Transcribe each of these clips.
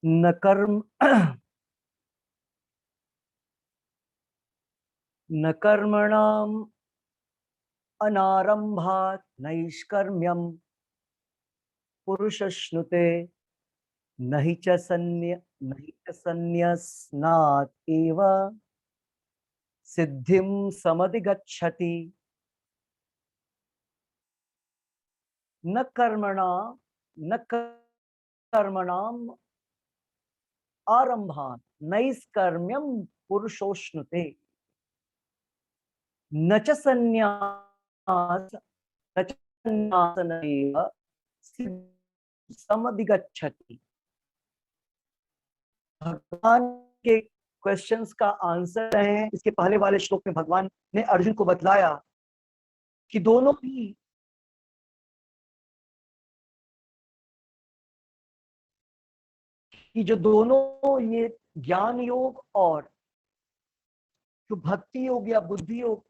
न कर्म न कर्मणाम अनारंभात नैष्कर्म्यम पुरुषश्नुते नहि च संन्यस्नात् एव सिद्धिं समधिगच्छति। न कर्मणा न कर्मणाम आरंभात् नैष्कर्म्यम पुरुषोष्णुते न च संन्यास न च संन्यासनैव सिद्धिं समधिगच्छति। भगवान के क्वेश्चंस का आंसर है। इसके पहले वाले श्लोक में भगवान ने अर्जुन को बतलाया कि दोनों ही जो दोनों ये ज्ञान योग और जो भक्ति योग या बुद्धि योग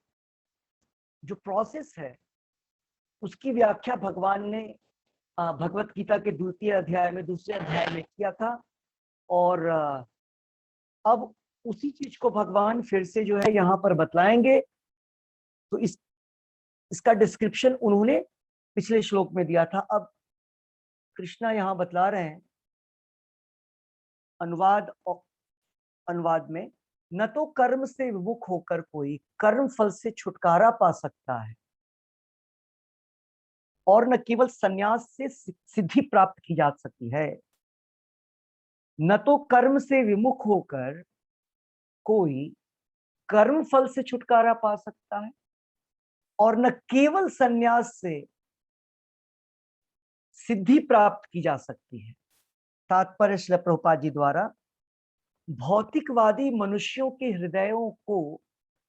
जो प्रोसेस है उसकी व्याख्या भगवान ने भगवत गीता के द्वितीय अध्याय में दूसरे अध्याय में किया था। और अब उसी चीज को भगवान फिर से जो है यहाँ पर बतलाएंगे। तो इसका डिस्क्रिप्शन उन्होंने पिछले श्लोक में दिया था। अब कृष्णा यहाँ बतला रहे हैं अनुवाद में, न तो कर्म से विमुख होकर कोई कर्म फल से छुटकारा पा सकता है और न केवल संन्यास से सिद्धि प्राप्त की जा सकती है। न तो कर्म से विमुख होकर कोई कर्म फल से छुटकारा पा सकता है और न केवल संन्यास से सिद्धि प्राप्त की जा सकती है। तात्पर्य श्रील प्रभुपाद जी द्वारा भौतिकवादी मनुष्यों के हृदयों को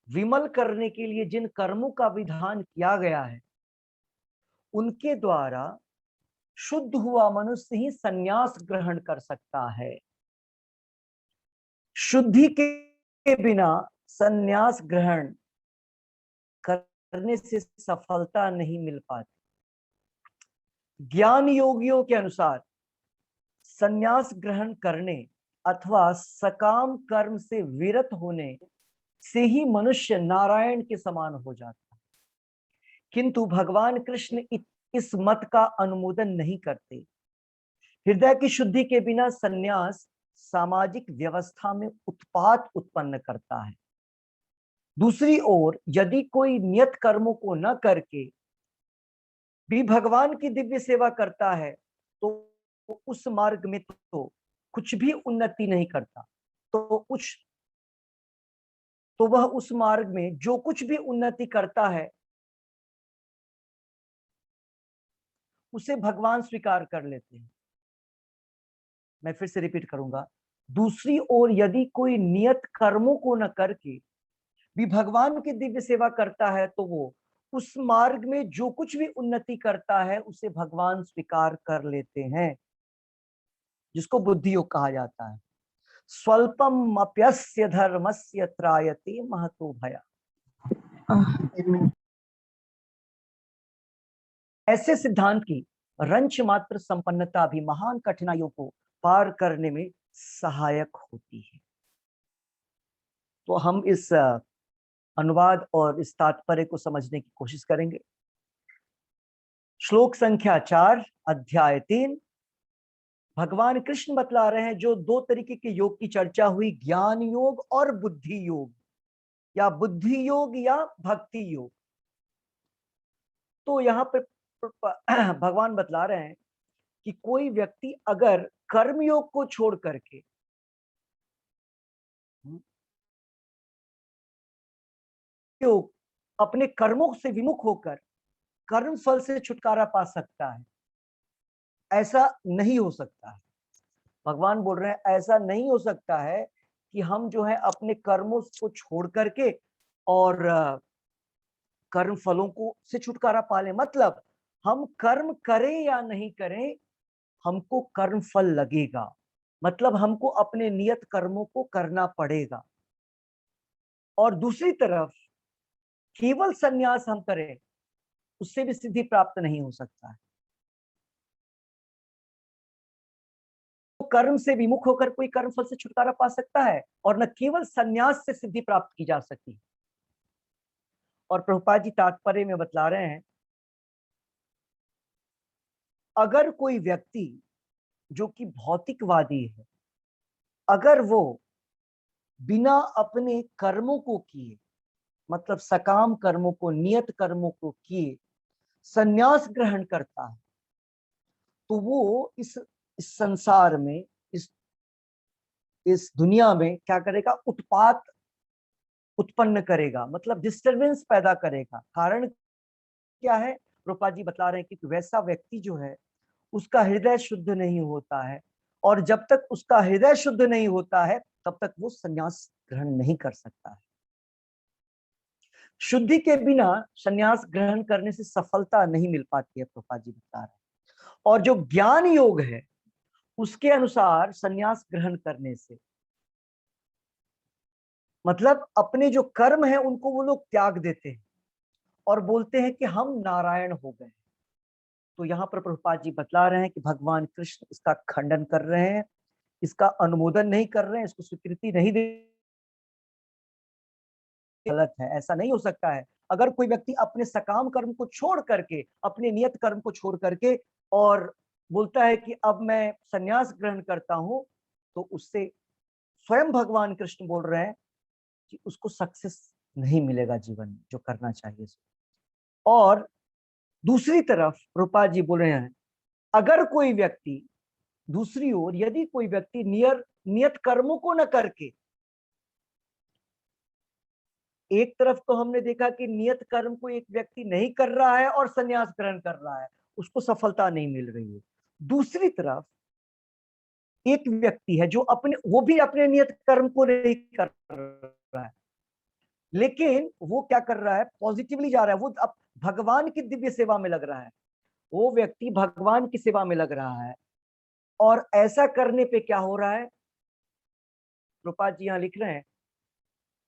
विमल करने के लिए जिन कर्मों का विधान किया गया है उनके द्वारा शुद्ध हुआ मनुष्य ही संन्यास ग्रहण कर सकता है। शुद्धि के बिना संन्यास ग्रहण करने से सफलता नहीं मिल पाती। ज्ञान योगियों के अनुसार संन्यास ग्रहण करने अथवा सकाम कर्म से विरत होने से ही मनुष्य नारायण के समान हो जाता है। किंतु भगवान कृष्ण इस मत का अनुमोदन नहीं करते। हृदय की शुद्धि के बिना संन्यास सामाजिक व्यवस्था में उत्पात उत्पन्न करता है। दूसरी ओर यदि कोई नियत कर्मों को न करके भी भगवान की दिव्य सेवा करता है तो उस मार्ग में तो कुछ भी उन्नति नहीं करता। तो वह उस मार्ग में जो कुछ भी उन्नति करता है उसे भगवान स्वीकार कर लेते हैं। मैं फिर से रिपीट करूंगा। दूसरी ओर यदि कोई नियत कर्मों को न करके भी भगवान की दिव्य सेवा करता है तो वो उस मार्ग में जो कुछ भी उन्नति करता है उसे भगवान स्वीकार कर लेते हैं, जिसको बुद्धि योग कहा जाता है। स्वल्पम अप्यस्य धर्मस्य त्रायते महतो भया। ऐसे सिद्धांत की रंच मात्र संपन्नता भी महान कठिनाइयों को पार करने में सहायक होती है। तो हम इस अनुवाद और इस तात्पर्य को समझने की कोशिश करेंगे। श्लोक संख्या 4 अध्याय 3 भगवान कृष्ण बतला रहे हैं जो दो तरीके के योग की चर्चा हुई, ज्ञान योग और बुद्धि योग या बुद्धि योग या भक्ति योग। तो यहाँ पर भगवान बतला रहे हैं कि कोई व्यक्ति अगर कर्म योग को छोड़ करके योग अपने कर्मों से विमुख होकर कर्म फल से छुटकारा पा सकता है, ऐसा नहीं हो सकता है। भगवान बोल रहे हैं ऐसा नहीं हो सकता है कि हम जो है अपने कर्मों को छोड़ करके और कर्म फलों को से छुटकारा पा लें। मतलब हम कर्म करें या नहीं करें हमको कर्म फल लगेगा। मतलब हमको अपने नियत कर्मों को करना पड़ेगा। और दूसरी तरफ केवल संन्यास हम करें उससे भी सिद्धि प्राप्त नहीं हो सकता है। तो कर्म से विमुख होकर कोई कर्म फल से छुटकारा पा सकता है, और न केवल संन्यास से सिद्धि प्राप्त की जा सकती। और प्रभुपाद जी तात्पर्य में बतला रहे हैं, अगर कोई व्यक्ति जो कि भौतिकवादी है, अगर वो बिना अपने कर्मों को किए, मतलब सकाम कर्मों को, नियत कर्मों को किए संन्यास ग्रहण करता है, तो वो इस संसार में, इस दुनिया में क्या करेगा? उत्पात उत्पन्न करेगा, मतलब डिस्टरबेंस पैदा करेगा। कारण क्या है? रूपा जी बता रहे हैं कि वैसा व्यक्ति जो है उसका हृदय शुद्ध नहीं होता है, और जब तक उसका हृदय शुद्ध नहीं होता है तब तक वो संन्यास ग्रहण नहीं कर सकता है। शुद्धि के बिना संन्यास ग्रहण करने से सफलता नहीं मिल पाती है, प्रभुपाद जी बता रहे हैं। और जो ज्ञान योग है उसके अनुसार संन्यास ग्रहण करने से मतलब अपने जो कर्म है उनको वो लोग त्याग देते हैं और बोलते हैं कि हम नारायण हो गए। तो यहाँ पर प्रभुपाद जी बतला रहे हैं कि भगवान कृष्ण इसका खंडन कर रहे हैं, इसका अनुमोदन नहीं कर रहे हैं, इसको स्वीकृति नहीं दे। गलत है, ऐसा नहीं हो सकता है। अगर कोई व्यक्ति अपने सकाम कर्म को छोड़ करके, अपने नियत कर्म को छोड़ करके और बोलता है कि अब मैं संन्यास ग्रहण करता हूं, तो उससे स्वयं भगवान कृष्ण बोल रहे हैं कि उसको सक्सेस नहीं मिलेगा जीवन में जो करना चाहिए। और दूसरी तरफ रूपा जी बोल रहे हैं, अगर कोई व्यक्ति, दूसरी ओर यदि कोई व्यक्ति नियत कर्मों को न करके, एक तरफ तो हमने देखा कि नियत कर्म को एक व्यक्ति नहीं कर रहा है और संन्यास ग्रहण कर रहा है, उसको सफलता नहीं मिल रही है। दूसरी तरफ एक व्यक्ति है जो वो भी अपने नियत कर्म को नहीं कर रहा है, लेकिन वो क्या कर रहा है? पॉजिटिवली जा रहा है, वो अब भगवान की दिव्य सेवा में लग रहा है। वो व्यक्ति भगवान की सेवा में लग रहा है, और ऐसा करने पे क्या हो रहा है? रूपा जी यहां लिख रहे हैं,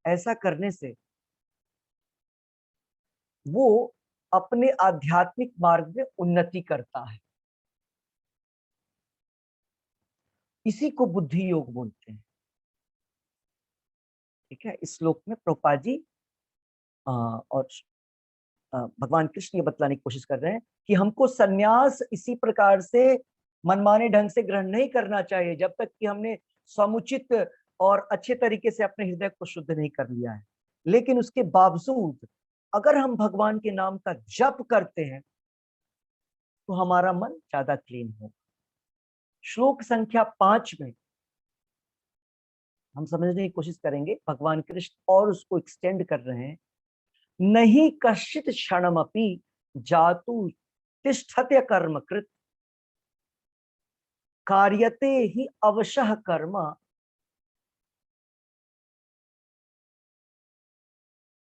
ऐसा करने से वो अपने आध्यात्मिक मार्ग में उन्नति करता है। इसी को बुद्धि योग बोलते हैं। ठीक है, इस श्लोक में प्रभुपाद जी और भगवान कृष्ण ये बतलाने की कोशिश कर रहे हैं कि हमको सन्यास इसी प्रकार से मनमाने ढंग से ग्रहण नहीं करना चाहिए जब तक कि हमने समुचित और अच्छे तरीके से अपने हृदय को शुद्ध नहीं कर लिया है। लेकिन उसके बावजूद अगर हम भगवान के नाम का जप करते हैं तो हमारा मन ज्यादा क्लीन होगा। श्लोक संख्या 5 में हम समझने की कोशिश करेंगे, भगवान कृष्ण और उसको एक्सटेंड कर रहे हैं। नहीं कश्चित क्षणमपि जातु तिष्ठत्य कर्मकृत कार्यते ही अवशः कर्म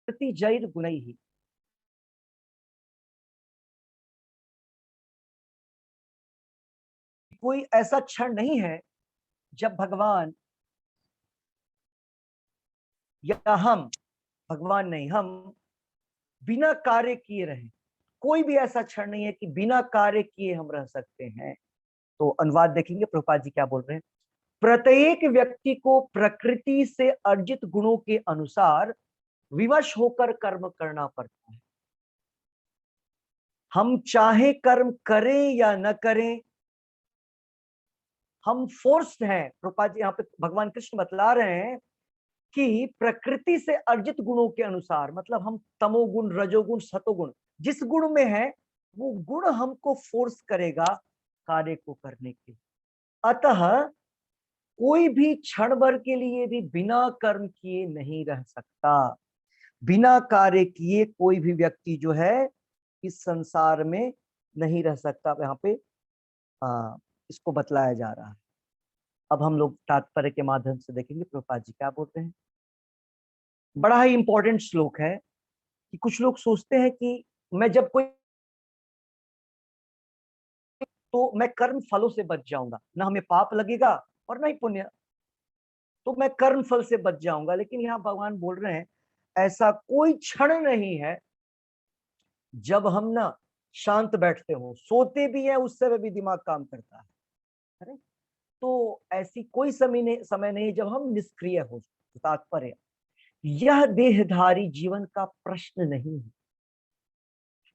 प्रति जैर गुणैः। कोई ऐसा क्षण नहीं है जब भगवान या हम, भगवान नहीं, हम बिना कार्य किए रहे। कोई भी ऐसा क्षण नहीं है कि बिना कार्य किए हम रह सकते हैं। तो अनुवाद देखेंगे प्रभुपाद जी क्या बोल रहे हैं। प्रत्येक व्यक्ति को प्रकृति से अर्जित गुणों के अनुसार विवश होकर कर्म करना पड़ता है। हम चाहे कर्म करें या न करें, हम फोर्स्ड हैं। प्रभुपाद जी यहाँ पे भगवान कृष्ण बतला रहे हैं कि प्रकृति से अर्जित गुणों के अनुसार, मतलब हम तमोगुण, रजोगुण, सतोगुण जिस गुण में है वो गुण हमको फोर्स करेगा कार्य को करने के। अतः कोई भी क्षण भर के लिए भी बिना कर्म किए नहीं रह सकता। बिना कार्य किए कोई भी व्यक्ति जो है इस संसार में नहीं रह सकता। यहाँ पे इसको बतलाया जा रहा है। अब हम लोग तात्पर्य के माध्यम से देखेंगे प्रभुपाद जी क्या बोलते हैं। बड़ा ही इंपॉर्टेंट श्लोक है कि कुछ लोग सोचते हैं कि मैं जब कोई, तो मैं कर्म फलों से बच जाऊंगा, ना हमें पाप लगेगा और ना ही पुण्य, तो मैं कर्म फल से बच जाऊंगा। लेकिन यहाँ भगवान बोल रहे हैं ऐसा कोई क्षण नहीं है जब हम ना शांत बैठते हो। सोते भी हैं उस समय भी दिमाग काम करता है। तो ऐसी कोई समय नहीं जब हम निष्क्रिय हो। तात्पर्य, यह देहधारी जीवन का प्रश्न नहीं है।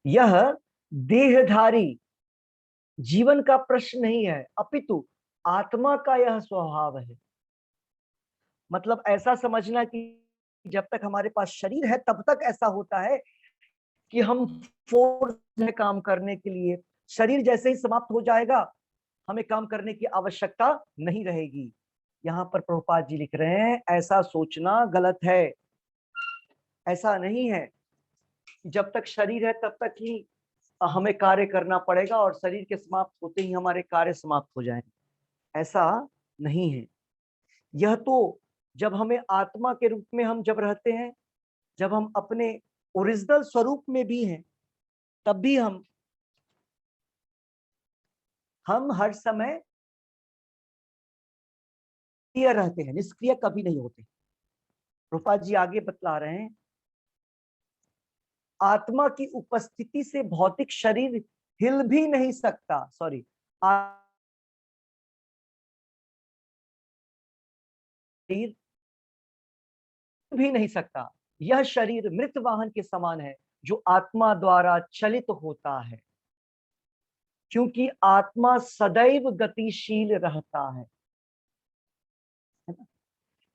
यह देहधारी जीवन का प्रश्न नहीं है, अपितु आत्मा का यह स्वभाव है। मतलब ऐसा समझना कि जब तक हमारे पास शरीर है तब तक ऐसा होता है कि हम फोर्स है काम करने के लिए। शरीर जैसे ही समाप्त हो जाएगा हमें काम करने की आवश्यकता नहीं रहेगी। यहाँ पर प्रभुपाद जी लिख रहे हैं ऐसा सोचना गलत है। ऐसा नहीं है, जब तक शरीर है तब तक ही हमें कार्य करना पड़ेगा और शरीर के समाप्त होते ही हमारे कार्य समाप्त हो जाएंगे, ऐसा नहीं है। यह तो जब हमें आत्मा के रूप में हम जब रहते हैं, जब हम अपने ओरिजिनल स्वरूप में भी हैं, तब भी हम हर समय सक्रिय रहते हैं, निष्क्रिय कभी नहीं होते। प्रभुपाद जी आगे बतला रहे हैं, आत्मा की उपस्थिति से भौतिक शरीर हिल भी नहीं सकता। सॉरी, शरीर भी नहीं सकता। यह शरीर मृत वाहन के समान है जो आत्मा द्वारा चलित होता है, क्योंकि आत्मा सदैव गतिशील रहता है।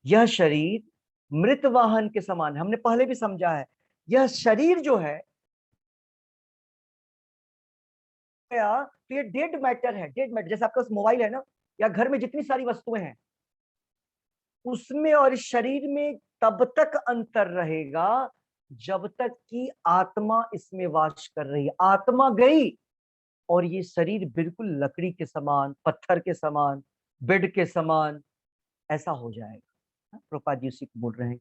यह शरीर मृत वाहन के समान है, हमने पहले भी समझा है। यह शरीर जो है तो ये डेड मैटर है। डेड मैटर जैसे आपका मोबाइल है ना, या घर में जितनी सारी वस्तुएं हैं उसमें और इस शरीर में तब तक अंतर रहेगा जब तक कि आत्मा इसमें वास कर रही है। आत्मा गई और ये शरीर बिल्कुल लकड़ी के समान, पत्थर के समान, बेड के समान ऐसा हो जाएगा। प्रभुपाद जी उसी को बोल रहे हैं,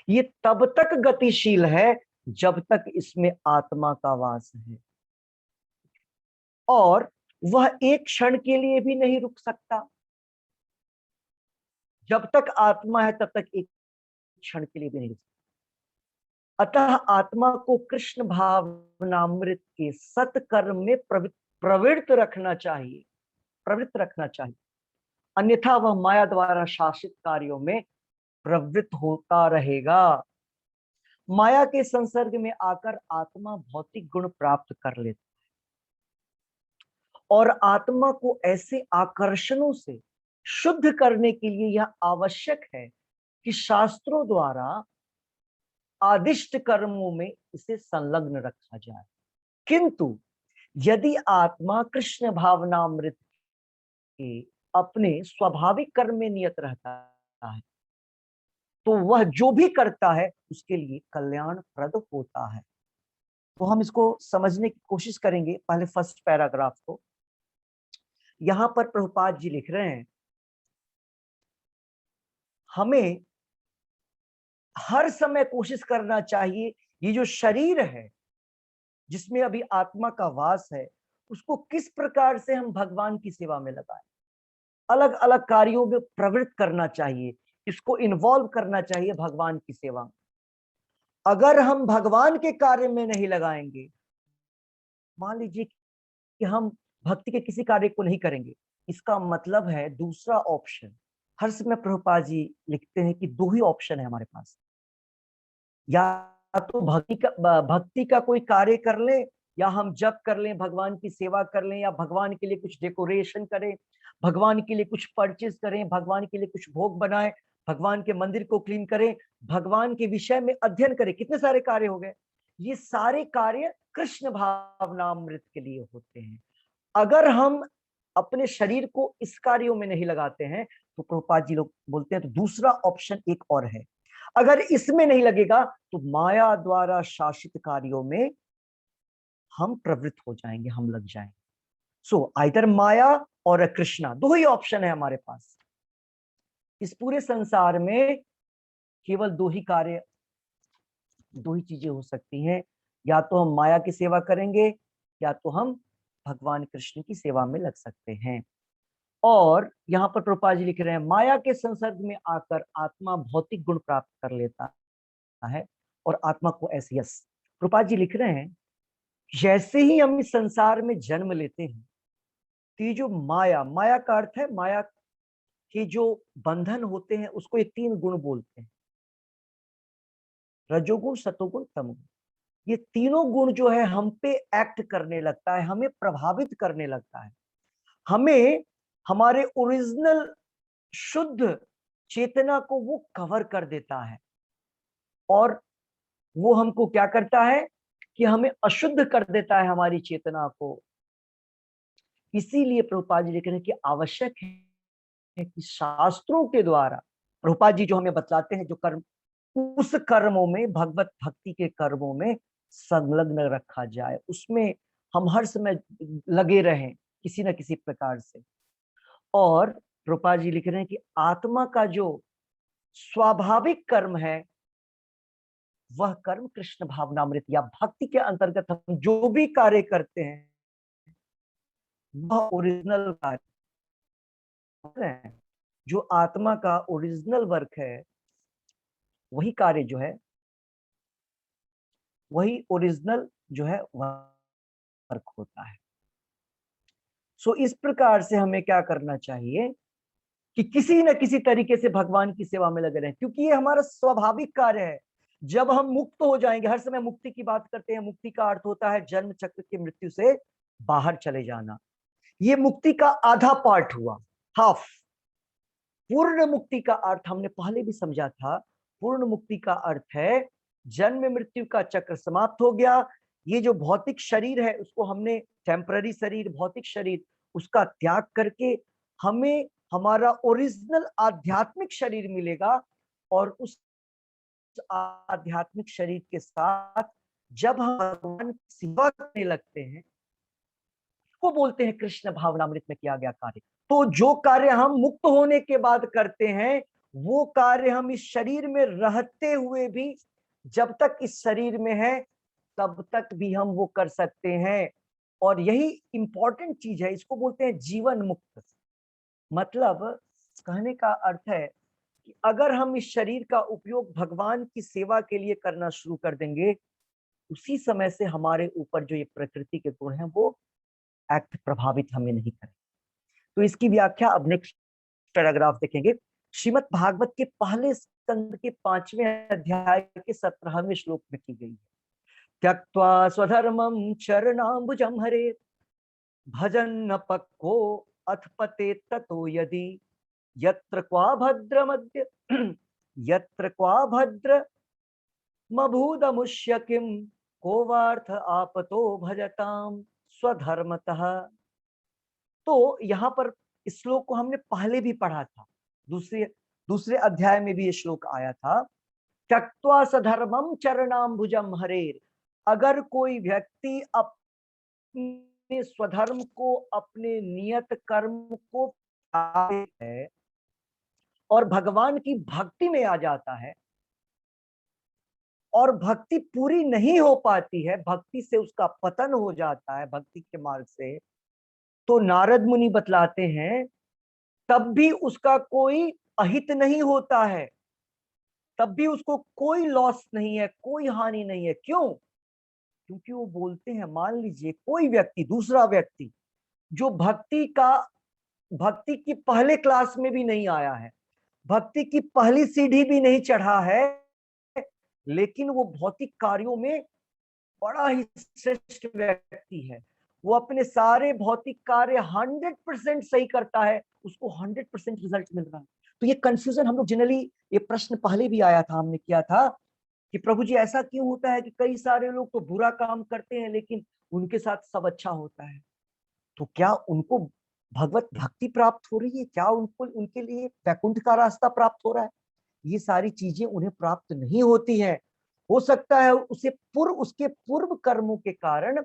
ये तब तक गतिशील है जब तक इसमें आत्मा का वास है, और वह एक क्षण के लिए भी नहीं रुक सकता। जब तक आत्मा है तब तक एक क्षण के लिए भी नहीं रुक सकता। अतः आत्मा को कृष्ण भावनामृत के सत्कर्म में प्रवृत्त रखना चाहिए, प्रवृत्त रखना चाहिए, अन्यथा वह माया द्वारा शासित कार्यों में प्रवृत्त होता रहेगा। माया के संसर्ग में आकर आत्मा भौतिक गुण प्राप्त कर लेता और आत्मा को ऐसे आकर्षणों से शुद्ध करने के लिए यह आवश्यक है कि शास्त्रों द्वारा आदिष्ट कर्मों में इसे संलग्न रखा जाए। किंतु यदि आत्मा कृष्ण भावनामृत के अपने स्वाभाविक कर्म में नियत रहता है तो वह जो भी करता है उसके लिए कल्याणप्रद होता है। तो हम इसको समझने की कोशिश करेंगे। पहले फर्स्ट पैराग्राफ को, यहां पर प्रभुपाद जी लिख रहे हैं, हमें हर समय कोशिश करना चाहिए ये जो शरीर है जिसमें अभी आत्मा का वास है उसको किस प्रकार से हम भगवान की सेवा में लगाएं। अलग अलग कार्यों में प्रवृत्त करना चाहिए, इसको इन्वॉल्व करना चाहिए भगवान की सेवा में। अगर हम भगवान के कार्य में नहीं लगाएंगे, मान लीजिए कि हम भक्ति के किसी कार्य को नहीं करेंगे, इसका मतलब है दूसरा ऑप्शन। हर समय प्रभुपाद जी लिखते हैं कि दो ही ऑप्शन है हमारे पास, या तो भक्ति का कोई कार्य कर ले, या हम जप कर लें, भगवान की सेवा कर लें, या भगवान के लिए कुछ डेकोरेशन करें, भगवान के लिए कुछ परचेज करें, भगवान के लिए कुछ भोग बनाए, भगवान के मंदिर को क्लीन करें, भगवान के विषय में अध्ययन करें। कितने सारे कार्य हो गए। ये सारे कार्य कृष्ण भावनामृत के लिए होते हैं। अगर हम अपने शरीर को इस कार्यों में नहीं लगाते हैं तो प्रभुपाद जी लोग बोलते हैं तो दूसरा ऑप्शन एक और है। अगर इसमें नहीं लगेगा तो माया द्वारा शासित कार्यों में हम प्रवृत्त हो जाएंगे, हम लग जाएंगे। सो आइदर माया और कृष्णा, दो ही ऑप्शन है हमारे पास। इस पूरे संसार में केवल दो ही कार्य, दो ही चीजें हो सकती हैं, या तो हम माया की सेवा करेंगे या तो हम भगवान कृष्ण की सेवा में लग सकते हैं। और यहाँ पर प्रभुपाद जी लिख रहे हैं, माया के संसर्ग में आकर आत्मा भौतिक गुण प्राप्त कर लेता है और आत्मा को ऐसे, यस प्रभुपाद जी लिख रहे हैं, जैसे ही हम इस संसार में जन्म लेते हैं तो ये जो माया, माया का अर्थ है माया के जो बंधन होते हैं उसको ये 3 गुण बोलते हैं, रजोगुण, सतोगुण, तमोगुण। ये तीनों गुण जो है हम पे एक्ट करने लगता है, हमें प्रभावित करने लगता है, हमें हमारे ओरिजिनल शुद्ध चेतना को वो कवर कर देता है, और वो हमको क्या करता है कि हमें अशुद्ध कर देता है हमारी चेतना को। इसीलिए प्रभुपाद जी लिख रहे हैं कि आवश्यक है कि शास्त्रों के द्वारा प्रभुपाद जी जो हमें बतलाते हैं, जो कर्म, उस कर्मों में, भगवत भक्ति के कर्मों में संलग्न रखा जाए, उसमें हम हर समय लगे रहें किसी न किसी प्रकार से। और प्रभुपाद जी लिख रहे हैं कि आत्मा का जो स्वाभाविक कर्म है, वह कर्म कृष्ण भावनामृत या भक्ति के अंतर्गत हम जो भी कार्य करते हैं वह ओरिजिनल कार्य है। जो आत्मा का ओरिजिनल वर्क है, वही कार्य जो है, वही ओरिजिनल जो है वर्क होता है। सो इस प्रकार से हमें क्या करना चाहिए कि किसी न किसी तरीके से भगवान की सेवा में लगे रहें, क्योंकि ये हमारा स्वाभाविक कार्य है। जब हम मुक्त हो जाएंगे, हर समय मुक्ति की बात करते हैं, मुक्ति का अर्थ होता है जन्म चक्र की मृत्यु से बाहर चले जाना। ये मुक्ति का आधा पार्ट हुआ, हाफ। पूर्ण मुक्ति का अर्थ हमने पहले भी समझा था। पूर्ण मुक्ति का अर्थ है जन्म मृत्यु का चक्र समाप्त हो गया। ये जो भौतिक शरीर है उसको हमने, टेम्पररी शरीर, भौतिक शरीर, उसका त्याग करके हमें हमारा ओरिजिनल आध्यात्मिक शरीर मिलेगा। और उस आध्यात्मिक शरीर के साथ जब हम भगवान की सेवा करने लगते हैं, वो बोलते हैं कृष्ण भावनामृत में किया गया कार्य। तो जो कार्य हम मुक्त होने के बाद करते हैं, वो कार्य हम इस शरीर में रहते हुए भी, जब तक इस शरीर में है तब तक भी हम वो कर सकते हैं। और यही इंपॉर्टेंट चीज है, इसको बोलते हैं जीवन मुक्त। मतलब कहने का अर्थ है कि अगर हम इस शरीर का उपयोग भगवान की सेवा के लिए करना शुरू कर देंगे, उसी समय से हमारे ऊपर जो ये प्रकृति के गुण हैं वो एक्ट प्रभावित हमें नहीं करें। तो इसकी व्याख्या अब नेक्स्ट पैराग्राफ देखेंगे। श्रीमद् भागवत के पहले स्कंद के 5वें अध्याय के 17वें श्लोक में की गई है। त्यक्त्वा स्वधर्मं चरणाम्बुजं हरे भजन न पक्को अथ पते ततो यदि यत्र क्वा भद्र मध्य यत्र क्वा भद्र मभूदमुष्य किम को वार्थ आपतो भजताम स्वधर्मतः। तो यहाँ पर इस श्लोक को हमने पहले भी पढ़ा था, दूसरे दूसरे अध्याय में भी ये श्लोक आया था। त्यक्त्वा सधर्मम चरणाम्बुजम हरेर। अगर कोई व्यक्ति अपने स्वधर्म को, अपने नियत कर्म को है और भगवान की भक्ति में आ जाता है, और भक्ति पूरी नहीं हो पाती है, भक्ति से उसका पतन हो जाता है भक्ति के मार्ग से, तो नारद मुनि बतलाते हैं तब भी उसका कोई अहित नहीं होता है, तब भी उसको कोई लॉस नहीं है, कोई हानि नहीं है। क्यों? क्योंकि वो बोलते हैं, मान लीजिए कोई व्यक्ति, दूसरा व्यक्ति जो भक्ति की पहले क्लास में भी नहीं आया है, भक्ति की पहली सीढ़ी भी नहीं चढ़ा है, लेकिन वो भौतिक कार्यों में बड़ा ही श्रेष्ठ व्यक्ति है, वो अपने सारे भौतिक कार्य 100% सही करता है, उसको 100% रिजल्ट मिल रहा है। तो ये कंफ्यूजन हम लोग जनरली, ये प्रश्न पहले भी आया था, हमने किया था कि प्रभु जी ऐसा क्यों होता है कि कई सारे लोग तो बुरा काम करते हैं लेकिन उनके साथ सब अच्छा होता है। तो क्या उनको भगवत भक्ति प्राप्त हो रही है? क्या उनको, उनके लिए वैकुंठ का रास्ता प्राप्त हो रहा है? ये सारी चीजें उन्हें प्राप्त नहीं होती है। हो सकता है उसके पूर्व कर्मों के कारण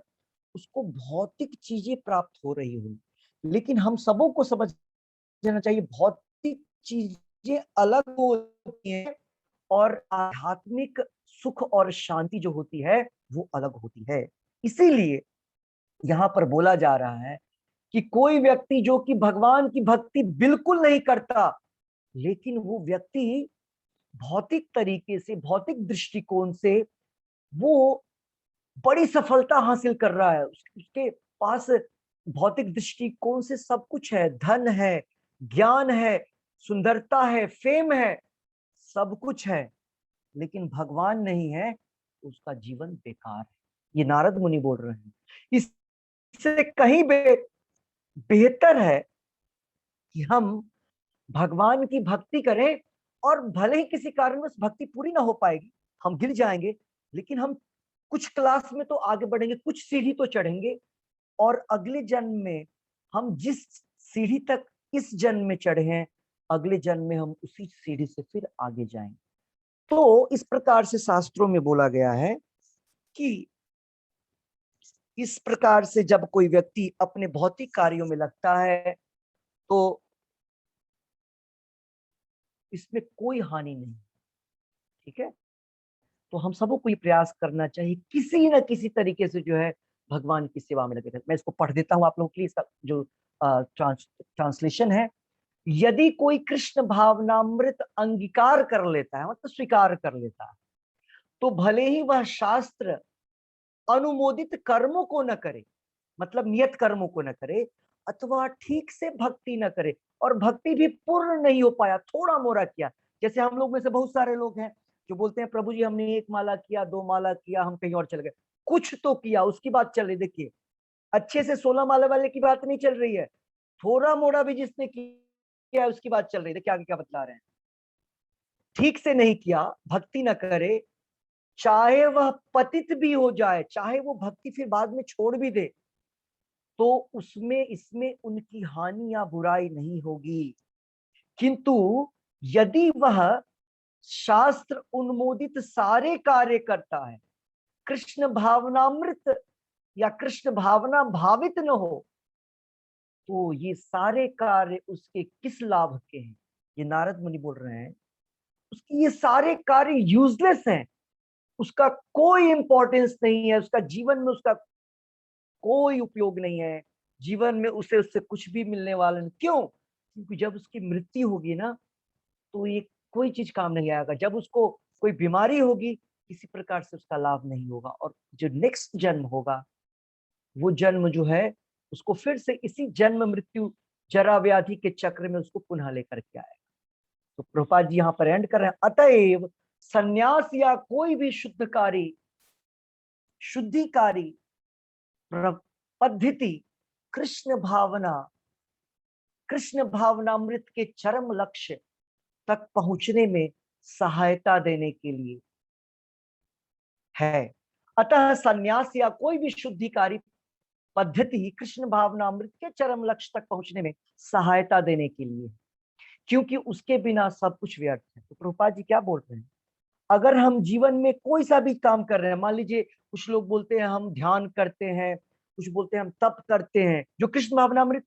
उसको भौतिक चीजें प्राप्त हो रही हो, लेकिन हम सबों को समझना चाहिए भौतिक चीजें अलग होती हैं और आध्यात्मिक सुख और शांति जो होती है वो अलग होती है। इसीलिए यहाँ पर बोला जा रहा है कि कोई व्यक्ति जो कि भगवान की भक्ति बिल्कुल नहीं करता, लेकिन वो व्यक्ति भौतिक तरीके से, भौतिक दृष्टिकोण से वो बड़ी सफलता हासिल कर रहा है, उसके पास भौतिक दृष्टिकोण से सब कुछ है, धन है, ज्ञान है, सुंदरता है, फेम है, सब कुछ है, लेकिन भगवान नहीं है तो उसका जीवन बेकार है। ये नारद मुनि बोल रहे हैं। इससे कहीं बेहतर है कि हम भगवान की भक्ति करें, और भले ही किसी कारणवश भक्ति पूरी ना हो पाएगी, हम गिर जाएंगे, लेकिन हम कुछ क्लास में तो आगे बढ़ेंगे, कुछ सीढ़ी तो चढ़ेंगे, और अगले जन्म में हम जिस सीढ़ी तक इस जन्म में चढ़े हैं, अगले जन्म में हम उसी सीढ़ी से फिर आगे जाएंगे। तो इस प्रकार से शास्त्रों में बोला गया है कि इस प्रकार से जब कोई व्यक्ति अपने भौतिक कार्यों में लगता है तो इसमें कोई हानि नहीं। ठीक है, तो हम सबको कोई प्रयास करना चाहिए किसी न किसी तरीके से जो है भगवान की सेवा में लगे रहना। मैं इसको पढ़ देता हूँ आप लोगों के लिए, इसका जो ट्रांसलेशन है। यदि कोई कृष्ण भावनामृत अंगीकार कर लेता है, मतलब स्वीकार कर लेता है, तो भले ही वह शास्त्र अनुमोदित कर्मों को न करे, मतलब नियत कर्मों को न करे, अथवा ठीक से भक्ति न करे, और भक्ति भी पूर्ण नहीं हो पाया, थोड़ा मोड़ा किया। जैसे हम लोग में से बहुत सारे लोग हैं जो बोलते हैं प्रभु जी हमने 1 माला किया, 2 माला किया, हम कहीं और चले गए। कुछ तो किया, उसकी बात चल रही। देखिए, अच्छे से 16 माला वाले की बात नहीं चल रही है, थोड़ा मोड़ा भी जिसने किया है उसकी बात चल रही है। देखिए आगे क्या बतला रहे हैं। ठीक से नहीं किया, भक्ति न करे, चाहे वह पतित भी हो जाए, चाहे वो भक्ति फिर बाद में छोड़ भी दे, तो उसमें इसमें उनकी हानि या बुराई नहीं होगी। किंतु यदि वह शास्त्र उन्मोदित सारे कार्य करता है, कृष्ण भावनामृत या कृष्ण भावना भावित न हो, तो ये सारे कार्य उसके किस लाभ के हैं? ये नारद मुनि बोल रहे हैं, उसकी ये सारे कार्य यूजलेस हैं, उसका कोई इंपॉर्टेंस नहीं है, उसका जीवन में उसका कोई उपयोग नहीं है, जीवन में उसे उससे कुछ भी मिलने वाला नहीं। क्यों? क्योंकि जब उसकी मृत्यु होगी ना, तो ये कोई चीज काम नहीं आएगा। जब उसको कोई बीमारी होगी, किसी प्रकार से उसका लाभ नहीं होगा, और जो नेक्स्ट जन्म होगा, वो जन्म जो है उसको फिर से इसी जन्म मृत्यु जरा व्याधि के चक्र में उसको पुनः लेकर के आएगा। तो प्रभुपाद जी यहाँ पर एंड कर रहे हैं, अतएव संन्यास या कोई भी शुद्धिकारी पद्धति कृष्ण भावनामृत के चरम लक्ष्य तक पहुंचने में सहायता देने के लिए है। अतः संन्यास या कोई भी शुद्धिकारी पद्धति कृष्ण भावनामृत के चरम लक्ष्य तक पहुंचने में सहायता देने के लिए, क्योंकि उसके बिना सब कुछ व्यर्थ है। तो प्रभुपाद जी क्या बोल रहे हैं, अगर हम जीवन में कोई सा भी काम कर रहे हैं, मान लीजिए कुछ लोग बोलते हैं हम ध्यान करते हैं, कुछ बोलते हैं हम तप करते हैं, जो कृष्ण भावनामृत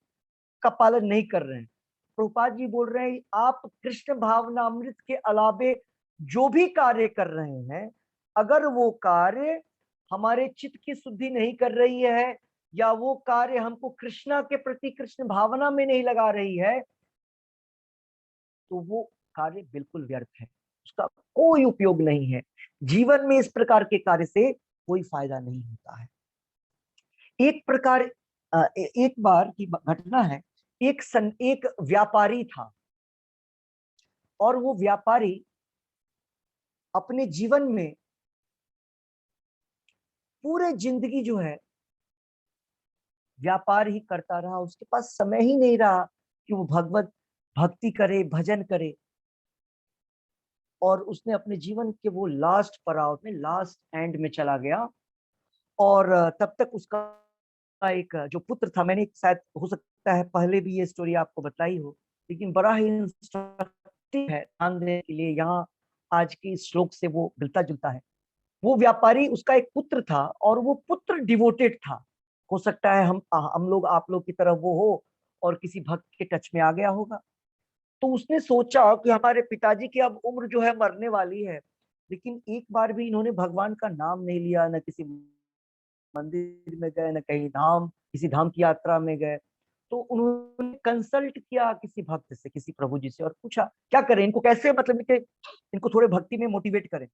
का पालन नहीं कर रहे हैं, प्रभुपाद जी बोल रहे हैं आप कृष्ण भावनामृत के अलावे जो भी कार्य कर रहे हैं, अगर वो कार्य हमारे चित्त की शुद्धि नहीं कर रही है, या वो कार्य हमको कृष्णा के प्रति कृष्ण भावना में नहीं लगा रही है, तो वो कार्य बिल्कुल व्यर्थ है, उसका कोई उपयोग नहीं है। जीवन में इस प्रकार के कार्य से कोई फायदा नहीं होता है। एक प्रकार एक बार की घटना है, एक व्यापारी था, और वो व्यापारी अपने जीवन में पूरे जिंदगी जो है व्यापार ही करता रहा, उसके पास समय ही नहीं रहा कि वो भगवत भक्ति करे, भजन करे। और उसने अपने जीवन के वो लास्ट पड़ाव में, लास्ट एंड में चला गया, और तब तक उसका एक जो पुत्र था, मैंने शायद हो सकता है पहले भी ये स्टोरी आपको बताई हो, लेकिन बड़ा ही इंस्ट्रक्टिव है ध्यान देने के लिए, यहाँ आज के इस श्लोक से वो मिलता जुलता है। वो व्यापारी, उसका एक पुत्र था, और वो पुत्र डिवोटेड था। हो सकता है हम लोग आप लोग की तरफ वो हो और किसी भक्त के टच में आ गया होगा। तो उसने सोचा कि हमारे पिताजी की अब उम्र जो है मरने वाली है, लेकिन एक बार भी इन्होंने भगवान का नाम नहीं लिया, न किसी मंदिर में गए, न कहीं धाम, किसी धाम की यात्रा में गए। तो उन्होंने कंसल्ट किया किसी भक्त से, किसी प्रभु जी से, और पूछा क्या करें इनको, कैसे मतलब इनको थोड़े भक्ति में मोटिवेट करें।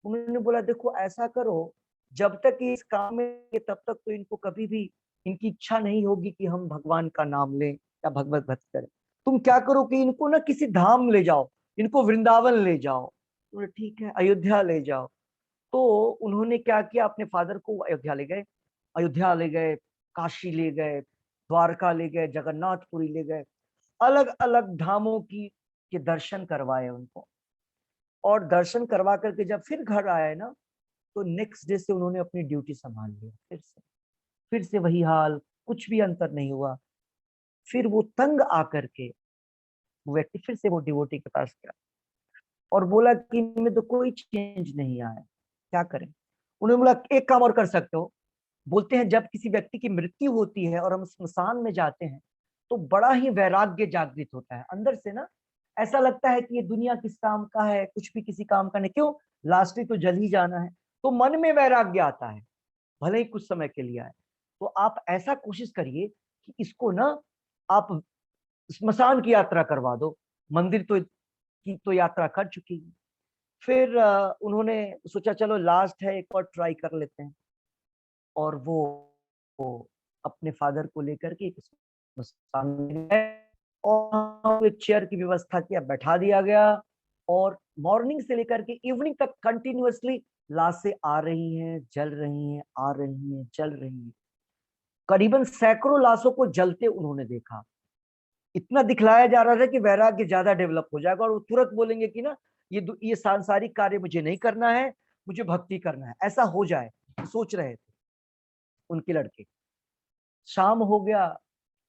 उन्होंने बोला देखो ऐसा करो, जब तक ये इस काम में है, तब तक तो इनको कभी भी इनकी इच्छा नहीं होगी कि हम भगवान का नाम लें या भगवत भक्ति करें। तुम क्या करो कि इनको ना किसी धाम ले जाओ, इनको वृंदावन ले जाओ। बोले ठीक है, अयोध्या ले जाओ। तो उन्होंने क्या किया, अपने फादर को अयोध्या ले गए, अयोध्या ले गए, काशी ले गए, द्वारका ले गए, जगन्नाथपुरी ले गए, अलग अलग धामों की के दर्शन करवाए उनको। और दर्शन करवा करके जब फिर घर आए ना, तो नेक्स्ट डे से उन्होंने अपनी ड्यूटी संभाल लिया। फिर से वही हाल, कुछ भी अंतर नहीं हुआ। फिर वो तंग आकर के वो व्यक्ति फिर से वो डिवोटी के पास गया और बोला कि इनमें तो कोई चेंज नहीं आया, क्या करें। उन्होंने बोला एक काम और कर सकते हो। बोलते हैं जब किसी व्यक्ति की मृत्यु होती है और हम स्मशान में जाते हैं, तो बड़ा ही वैराग्य जागृत होता है अंदर से ना। ऐसा लगता है कि ये दुनिया किस काम का है, कुछ भी किसी काम का नहीं, क्यों, लास्ट में तो जल ही जाना है। तो मन में वैराग्य आता है, भले ही कुछ समय के लिए आए। तो आप ऐसा कोशिश करिए कि इसको ना आप स्मशान की यात्रा करवा दो, मंदिर तो की तो यात्रा कर चुकी है। फिर उन्होंने सोचा चलो लास्ट है, एक और ट्राई कर लेते हैं। और वो अपने फादर को लेकर के स्मशान में गए और एक चेयर की व्यवस्था किया, बैठा दिया गया। और मॉर्निंग से लेकर के इवनिंग तक कंटिन्यूअसली लाशें आ रही हैं, जल रही हैं, आ रही हैं, जल रही हैं। करीबन सैकड़ों लाशों को जलते उन्होंने देखा। इतना दिखलाया जा रहा था कि वैराग्य ज्यादा डेवलप हो जाएगा और वो तुरंत बोलेंगे कि ना ये सांसारिक कार्य मुझे नहीं करना है, मुझे भक्ति करना है, ऐसा हो जाए, सोच रहे थे उनके लड़के। शाम हो गया,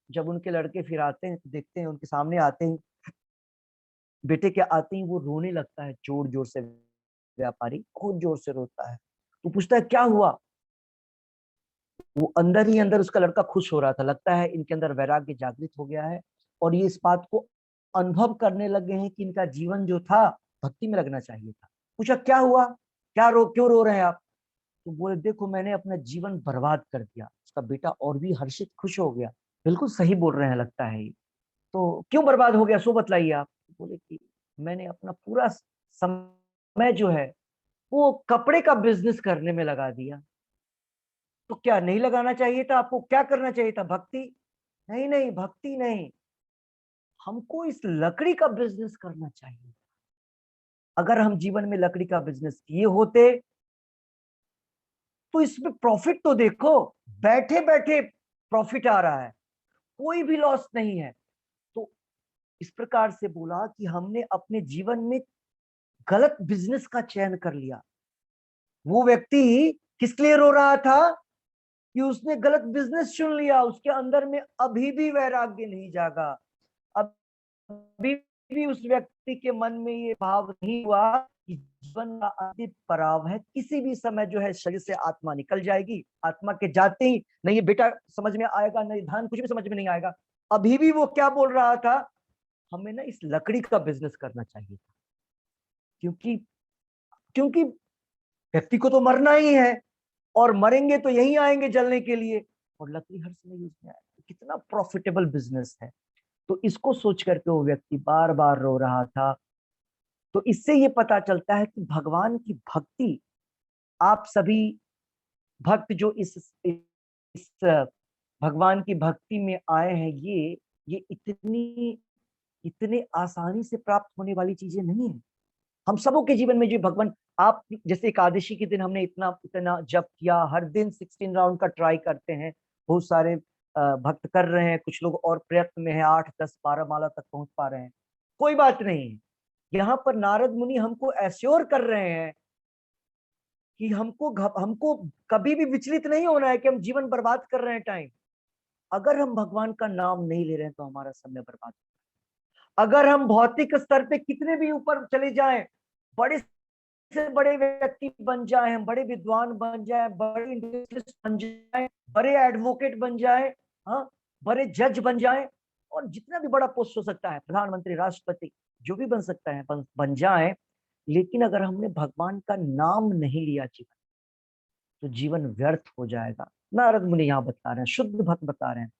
जब उनके लड़के फिर आते हैं तो देखते हैं उनके सामने आते हैं, बेटे के आते ही वो रोने लगता है जोर जोर से। व्यापारी खूब जोर से रोता है। तो पूछता है क्या हुआ। वो अंदर ही अंदर उसका लड़का खुश हो रहा था, लगता है इनके अंदर वैराग्य जागृत हो गया है और ये इस बात को अनुभव करने लगे हैं कि इनका जीवन जो था भक्ति में लगना चाहिए था। पूछा क्या हुआ, क्यों रो रहे हैं आप। तो बोले देखो मैंने अपना जीवन बर्बाद कर दिया। उसका बेटा और भी हर्षित खुश हो गया, बिल्कुल सही बोल रहे हैं लगता है ये। तो क्यों बर्बाद हो गया सो बतलाइए आप। बोले कि मैंने अपना पूरा समय जो है वो कपड़े का बिजनेस करने में लगा दिया। तो क्या नहीं लगाना चाहिए था आपको, क्या करना चाहिए था, भक्ति। नहीं नहीं, भक्ति नहीं, हमको इस लकड़ी का बिजनेस करना चाहिए। अगर हम जीवन में लकड़ी का बिजनेस किए होते तो इसमें प्रॉफिट तो देखो, बैठे बैठे प्रॉफिट आ रहा है, कोई भी लॉस नहीं है। तो इस प्रकार से बोला कि हमने अपने जीवन में गलत बिजनेस का चयन कर लिया। वो व्यक्ति किस लिए रो रहा था कि उसने गलत बिजनेस चुन लिया, उसके अंदर में अभी भी वैराग्य नहीं जागा, अभी भी उस व्यक्ति के मन में ये भाव नहीं हुआ कि जीवन का अंतिम पड़ाव है, किसी भी समय जो है शरीर से आत्मा निकल जाएगी। आत्मा के जाते ही नहीं ये बेटा समझ में आएगा, नहीं धान कुछ भी समझ में नहीं आएगा। अभी भी वो क्या बोल रहा था, हमें ना इस लकड़ी का बिजनेस करना चाहिए था। क्योंकि क्योंकि व्यक्ति को तो मरना ही है और मरेंगे तो यही आएंगे जलने के लिए, और लकड़ी हर समय यूज में आएगी, कितना प्रॉफिटेबल बिजनेस है। तो इसको सोच करके वो व्यक्ति बार बार रो रहा था। तो इससे ये पता चलता है कि भगवान की भक्ति, आप सभी भक्त जो इस भगवान की भक्ति में आए हैं, ये इतने आसानी से प्राप्त होने वाली चीजें नहीं है। हम सबों के जीवन में जो भगवान, आप जैसे एकादशी के दिन हमने इतना इतना जप किया, हर दिन 16 राउंड का ट्राई करते हैं, बहुत सारे भक्त कर रहे हैं, कुछ लोग और प्रयत्न में है, 8 10 12 माला तक पहुंच पा रहे हैं, कोई बात नहीं है। यहाँ पर नारद मुनि हमको एश्योर कर रहे हैं कि हमको कभी भी विचलित नहीं होना है कि हम जीवन बर्बाद कर रहे हैं टाइम। अगर हम भगवान का नाम नहीं ले रहे हैं तो हमारा समय बर्बाद। अगर हम भौतिक स्तर पे कितने भी ऊपर चले जाएं, बड़े से बड़े व्यक्ति बन जाए, हम बड़े विद्वान बन जाए, बड़े इंडस्ट्रियलिस्ट बन जाए, बड़े एडवोकेट बन जाए, हाँ, बड़े जज बन जाए, और जितना भी बड़ा पोस्ट हो सकता है, प्रधानमंत्री, राष्ट्रपति, जो भी बन सकता है बन जाए, लेकिन अगर हमने भगवान का नाम नहीं लिया जीवन, तो जीवन व्यर्थ हो जाएगा। नारद मुनि यहाँ बता रहे हैं, शुद्ध भक्त बता रहे हैं।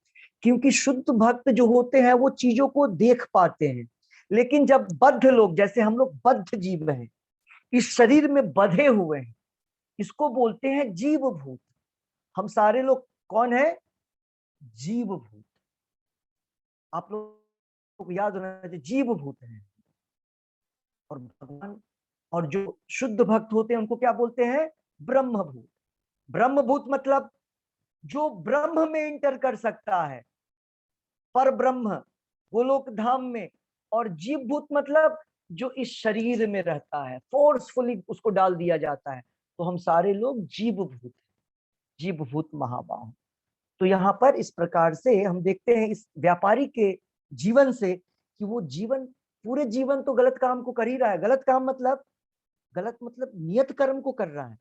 क्योंकि शुद्ध भक्त जो होते हैं वो चीजों को देख पाते हैं। लेकिन जब बद्ध लोग, जैसे हम लोग बद्ध जीव हैं, इस शरीर में बंधे हुए हैं, इसको बोलते हैं जीव भूत। हम सारे लोग कौन है, जीव भूत। आप लोग को याद होना चाहिए, जीव भूत है। और भगवान और जो शुद्ध भक्त होते हैं उनको क्या बोलते हैं? ब्रह्मभूत। ब्रह्मभूत मतलब जो ब्रह्म में इंटर कर सकता है, पर ब्रह्म गोलोक धाम में। और जीव भूत मतलब जो इस शरीर में रहता है, फोर्सफुली उसको डाल दिया जाता है। तो हम सारे लोग जीव भूत, जीव भूत महाबाहु। तो यहाँ पर इस प्रकार से हम देखते हैं इस व्यापारी के जीवन से कि वो जीवन, पूरे जीवन तो गलत काम को कर ही रहा है। गलत काम मतलब, गलत मतलब नियत कर्म को कर रहा है।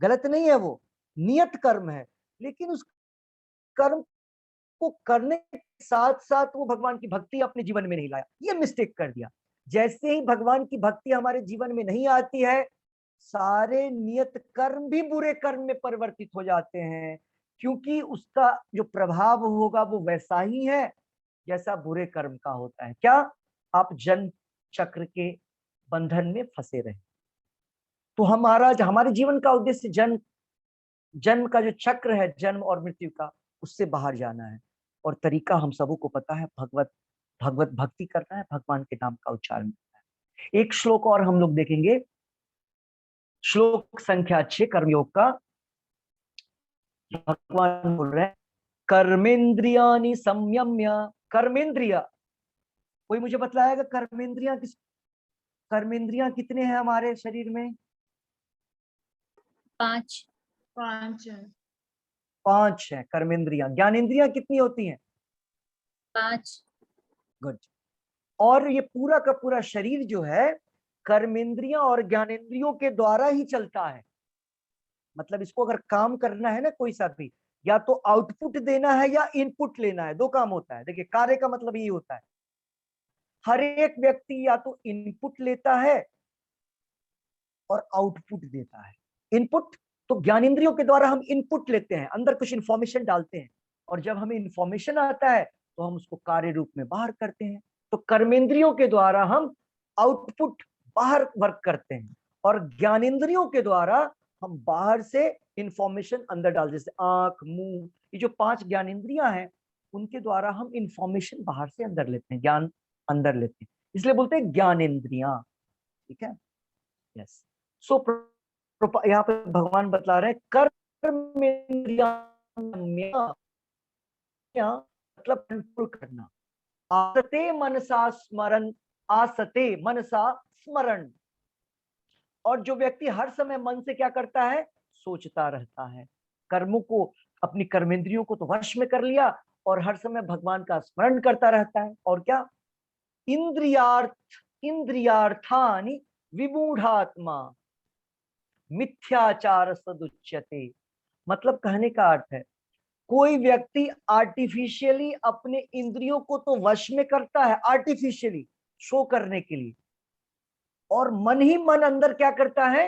गलत नहीं है वो, नियत कर्म है। लेकिन उस कर्म को करने के साथ साथ वो भगवान की भक्ति अपने जीवन में नहीं लाया, ये मिस्टेक कर दिया। जैसे ही भगवान की भक्ति हमारे जीवन में नहीं आती है, सारे नियत कर्म भी बुरे कर्म में परिवर्तित हो जाते हैं, क्योंकि उसका जो प्रभाव होगा वो वैसा ही है जैसा बुरे कर्म का होता है। क्या? आप जन्म चक्र के बंधन में फंसे रहे। तो हमारे जीवन का उद्देश्य जन्म जन्म का जो चक्र है, जन्म और मृत्यु का, उससे बाहर जाना है। और तरीका हम सबों को पता है, भगवत भगवत भक्ति करना है, भगवान के नाम का उच्चारण करना है। एक श्लोक और हम लोग देखेंगे, श्लोक संख्या 6 कर्मयोग का। भगवान बोल रहे हैं, कर्मेंद्रियानि संयम्य। कर्मेंद्रिया, कोई मुझे बतलाएगा कर्मेंद्रियां कितने हैं हमारे शरीर में? 5 5 है कर्मेंद्रियां। ज्ञानेंद्रियां कितनी होती हैं? 5। गुड। और ये पूरा का पूरा शरीर जो है कर्मेंद्रियां और ज्ञानेंद्रियों के द्वारा ही चलता है। मतलब इसको अगर काम करना है ना कोई सा भी, या तो आउटपुट देना है या इनपुट लेना है, दो काम होता है। देखिए, कार्य का मतलब यही होता है, हर एक व्यक्ति या तो इनपुट लेता है और आउटपुट देता है। इनपुट तो ज्ञानेंद्रियों के द्वारा हम इनपुट लेते हैं, अंदर कुछ इंफॉर्मेशन डालते हैं, और जब हमें इंफॉर्मेशन आता है तो हम उसको कार्य रूप में बाहर करते हैं। तो कर्मेंद्रियों के द्वारा हम आउटपुट बाहर वर्क करते हैं, और ज्ञानेंद्रियों के द्वारा हम बाहर से इंफॉर्मेशन अंदर डाल, जैसे आंख, मुंह, ये जो 5 ज्ञानेंद्रियां हैं उनके द्वारा हम इंफॉर्मेशन बाहर से अंदर लेते हैं, ज्ञान अंदर लेते हैं, इसलिए बोलते हैं ज्ञानेंद्रियां। ठीक है, यस। सो यहाँ पे भगवान बतला रहे हैं, कर्मेंद्रियां मतलब कंट्रोल करना। आसते मनसा स्मरण, आसते मनसा स्मरण। और जो व्यक्ति हर समय मन से क्या करता है? सोचता रहता है। कर्मों को, अपनी कर्मेंद्रियों को तो वश में कर लिया, और हर समय भगवान का स्मरण करता रहता है। और क्या? इंद्रियार्थानि विमूढ़ात्मा मिथ्याचार सदुच्यते। मतलब कहने का अर्थ है, कोई व्यक्ति आर्टिफिशियली अपने इंद्रियों को तो वश में करता है, आर्टिफिशियली शो करने के लिए, और मन ही मन अंदर क्या करता है?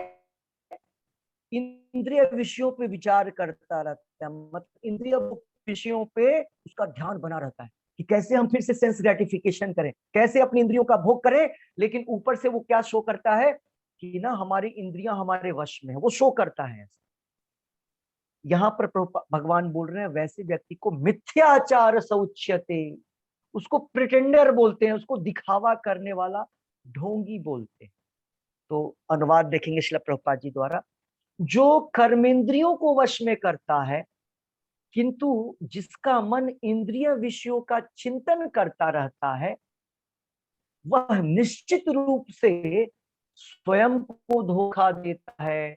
इंद्रिय विषयों पे विचार करता रहता है। मतलब इंद्रिय विषयों पे उसका ध्यान बना रहता है कि कैसे हम फिर से सेंस ग्रेटिफिकेशन करें, कैसे अपनी इंद्रियों का भोग करें। लेकिन ऊपर से वो क्या शो करता है कि ना हमारी इंद्रियां हमारे वश में है, वो शो करता है। यहाँ पर भगवान बोल रहे हैं वैसे व्यक्ति को मिथ्याचार सौच्यते, उसको प्रिटेंडर बोलते हैं, उसको दिखावा करने वाला ढोंगी बोलते हैं। तो अनुवाद देखेंगे श्रील प्रभुपाद जी द्वारा, जो कर्मेंद्रियों को वश में करता है किंतु जिसका मन इंद्रिय विषयों का चिंतन करता रहता है, वह निश्चित रूप से स्वयं को धोखा देता है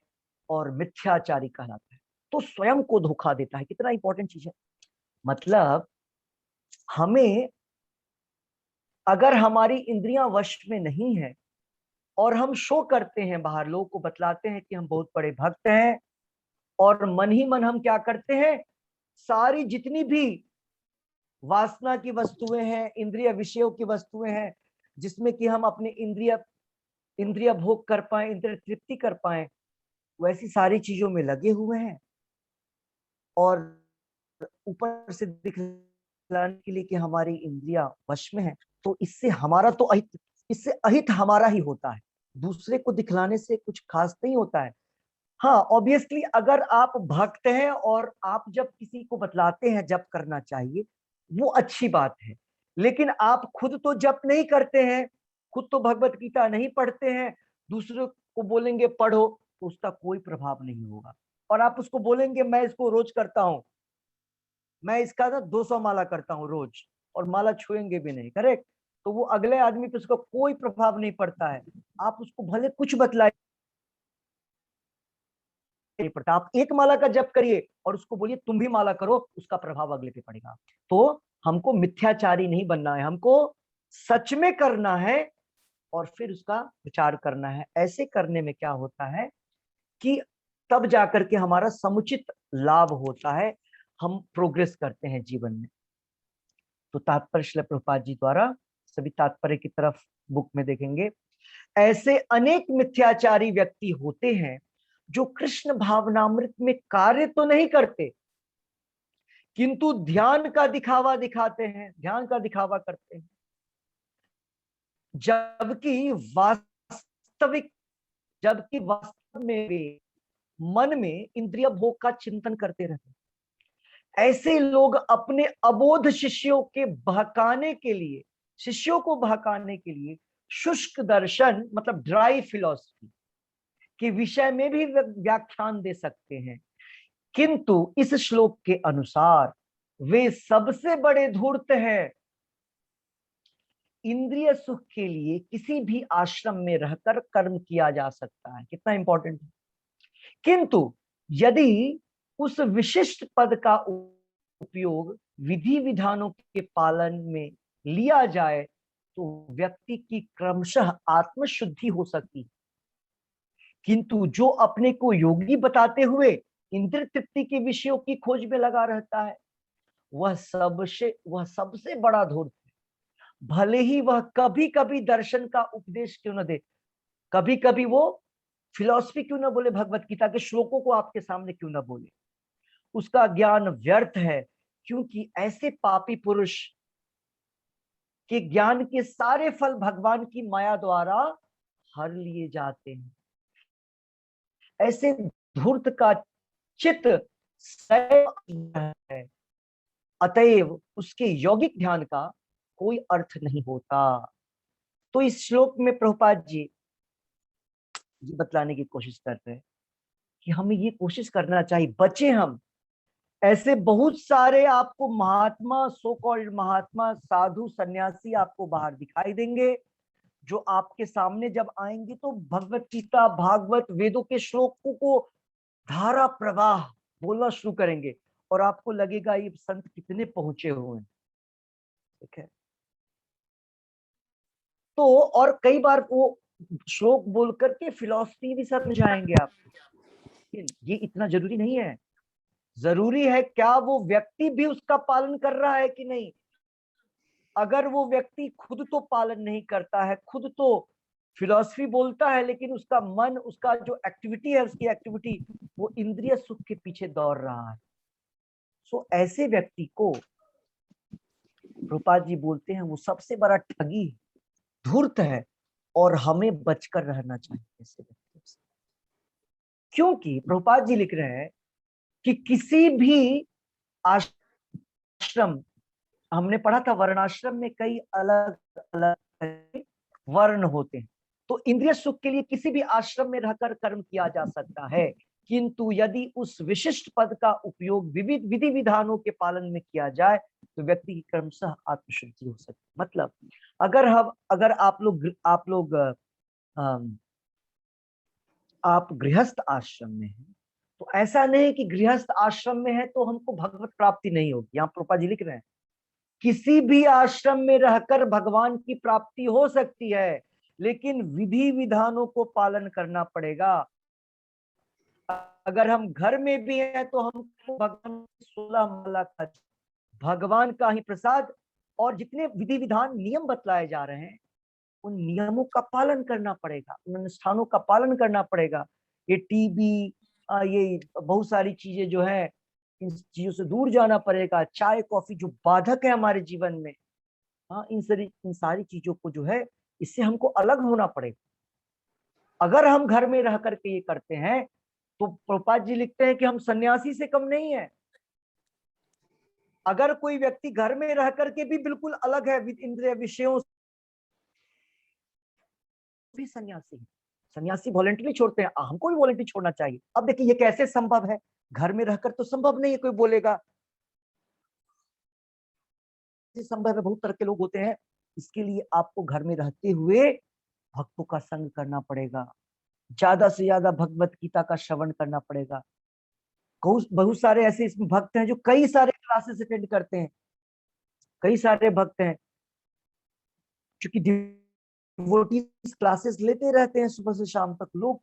और मिथ्याचारी कहलाता है। तो स्वयं को धोखा देता है, कितना इंपॉर्टेंट चीज है। मतलब हमें, अगर हमारी इंद्रियां वश में नहीं है और हम शो करते हैं, बाहर लोगों को बतलाते हैं कि हम बहुत बड़े भक्त हैं, और मन ही मन हम क्या करते हैं, सारी जितनी भी वासना की वस्तुएं हैं, इंद्रिय विषयों की वस्तुएं हैं, जिसमें कि हम अपने इंद्रिय इंद्रिय भोग कर पाए, इंद्रिय तृप्ति कर पाए, वैसी सारी चीजों में लगे हुए हैं, और ऊपर से दिखलाने के लिए कि हमारी इंद्रिया वश में है। तो इससे हमारा तो अहित, इससे अहित हमारा ही होता है, दूसरे को दिखलाने से कुछ खास नहीं होता है। हाँ, ऑब्वियसली अगर आप भक्त हैं और आप जब किसी को बतलाते हैं जब करना चाहिए, वो अच्छी बात है। लेकिन आप खुद तो जप नहीं करते हैं, खुद तो भगवत गीता नहीं पढ़ते हैं, दूसरे को बोलेंगे पढ़ो तो उसका कोई प्रभाव नहीं होगा। और आप उसको बोलेंगे मैं इसको रोज करता हूं, मैं इसका ना 200 माला करता हूं रोज, और माला छुएंगे भी नहीं, करेक्ट, तो वो अगले आदमी पे उसका कोई प्रभाव नहीं पड़ता है। आप उसको भले कुछ बतलाइए नहीं पड़ता, आप एक माला का जप करिए और उसको बोलिए तुम भी माला करो, उसका प्रभाव अगले पे पड़ेगा। तो हमको मिथ्याचारी नहीं बनना है, हमको सच में करना है और फिर उसका विचार करना है। ऐसे करने में क्या होता है कि तब जाकर के हमारा समुचित लाभ होता है, हम प्रोग्रेस करते हैं जीवन में। तो तात्पर्य श्रील प्रभुपाद जी द्वारा सभी तात्पर्य की तरफ बुक में देखेंगे, ऐसे अनेक मिथ्याचारी व्यक्ति होते हैं जो कृष्ण भावनामृत में कार्य तो नहीं करते किंतु ध्यान का दिखावा दिखाते हैं, ध्यान का दिखावा करते हैं, जबकि वास्तविक जबकि वास्तव में वे मन में इंद्रिय भोग का चिंतन करते रहते हैं। ऐसे लोग अपने अबोध शिष्यों को बहकाने के लिए शुष्क दर्शन मतलब ड्राई फिलॉसफी के विषय में भी व्याख्यान दे सकते हैं, किंतु इस श्लोक के अनुसार वे सबसे बड़े धूर्त हैं। इंद्रिय सुख के लिए किसी भी आश्रम में रहकर कर्म किया जा सकता है, कितना इंपॉर्टेंट है, किंतु यदि उस विशिष्ट पद का उपयोग विधि विधानों के पालन में लिया जाए तो व्यक्ति की क्रमशः आत्मशुद्धि हो सकती है। किंतु जो अपने को योगी बताते हुए इंद्रिय तृप्ति के विषयों की खोज में लगा रहता है, वह सबसे बड़ा धूर्त है। भले ही वह कभी कभी दर्शन का उपदेश क्यों न दे, कभी कभी वो फिलॉसफी क्यों ना बोले, भगवत गीता के श्लोकों को आपके सामने क्यों ना बोले, उसका ज्ञान व्यर्थ है, क्योंकि ऐसे पापी पुरुष के ज्ञान के सारे फल भगवान की माया द्वारा हर लिए जाते हैं। ऐसे धूर्त का चित्त है, अतएव उसके यौगिक ध्यान का कोई अर्थ नहीं होता। तो इस श्लोक में प्रभुपाद जी ये बतलाने की कोशिश करते हैं कि हमें ये कोशिश करना चाहिए बचे हम। ऐसे बहुत सारे आपको महात्मा, सो कॉल्ड महात्मा, साधु, सन्यासी आपको बाहर दिखाई देंगे, जो आपके सामने जब आएंगे तो भगवत गीता, भागवत, वेदों के श्लोकों को धारा प्रवाह बोलना शुरू करेंगे और आपको लगेगा ये संत कितने पहुंचे हुए हैं, ठीक है। तो और कई बार वो श्लोक बोल करके फिलॉसफी भी समझाएंगे आपको, ये इतना जरूरी नहीं है। जरूरी है क्या वो व्यक्ति भी उसका पालन कर रहा है कि नहीं। अगर वो व्यक्ति खुद तो पालन नहीं करता है, खुद तो फिलॉसफी बोलता है, लेकिन उसका मन, उसका जो एक्टिविटी है, उसकी एक्टिविटी वो इंद्रिय सुख के पीछे दौड़ रहा है, सो ऐसे व्यक्ति को प्रभुपाद जी बोलते हैं वो सबसे बड़ा ठगी, धूर्त है, और हमें बचकर रहना चाहिए ऐसे व्यक्तियों से। क्योंकि प्रभुपाद जी लिख रहे हैं कि किसी भी आश्रम, हमने पढ़ा था वर्णाश्रम में कई अलग अलग वर्ण होते हैं, तो इंद्रिय सुख के लिए किसी भी आश्रम में रहकर कर्म किया जा सकता है, किंतु यदि उस विशिष्ट पद का उपयोग विविध विधि विधानों के पालन में किया जाए तो व्यक्ति की क्रमशः आत्मशुद्धि हो सकती है। मतलब अगर आप लोग आप गृहस्थ आश्रम में हैं, तो ऐसा नहीं कि गृहस्थ आश्रम में है तो हमको भगवत प्राप्ति नहीं होगी। यहाँ प्रभुपाद जी लिख रहे हैं किसी भी आश्रम में रहकर भगवान की प्राप्ति हो सकती है, लेकिन विधि विधानों को पालन करना पड़ेगा। अगर हम घर में भी हैं तो हमको भगवान 16 माला का, भगवान का ही प्रसाद, और जितने विधि विधान नियम बतलाए जा रहे हैं उन नियमों का पालन करना पड़ेगा, उन अनुष्ठानों का पालन करना पड़ेगा। ये टीबी, ये बहुत सारी चीजें जो है, इन चीजों से दूर जाना पड़ेगा। चाय कॉफी जो बाधक है हमारे जीवन में, हाँ, इन सारी चीजों को जो है इससे हमको अलग होना पड़ेगा। अगर हम घर में रह करके ये करते हैं तो प्रभुपाद जी लिखते हैं कि हम सन्यासी से कम नहीं है। अगर कोई व्यक्ति घर में रह करके भी बिल्कुल अलग है इंद्रिय विषयों भी सन्यासी है। सन्यासी वॉलंटरी छोड़ते हैं, हमको भी वॉलंटरी छोड़ना चाहिए। अब देखिए ये कैसे संभव है, घर में रहकर तो संभव नहीं है, कोई बोलेगा संभव है, बहुत तरह के लोग होते हैं। इसके लिए आपको घर में रहते हुए भक्तों का संग करना पड़ेगा, ज्यादा से ज्यादा भगवत गीता का श्रवण करना पड़ेगा। बहुत सारे ऐसे इसमें भक्त हैं जो कई सारे क्लासेस अटेंड करते हैं, कई सारे भक्त हैं क्योंकि डिवोटीज क्लासेस लेते रहते हैं सुबह से शाम तक। लोग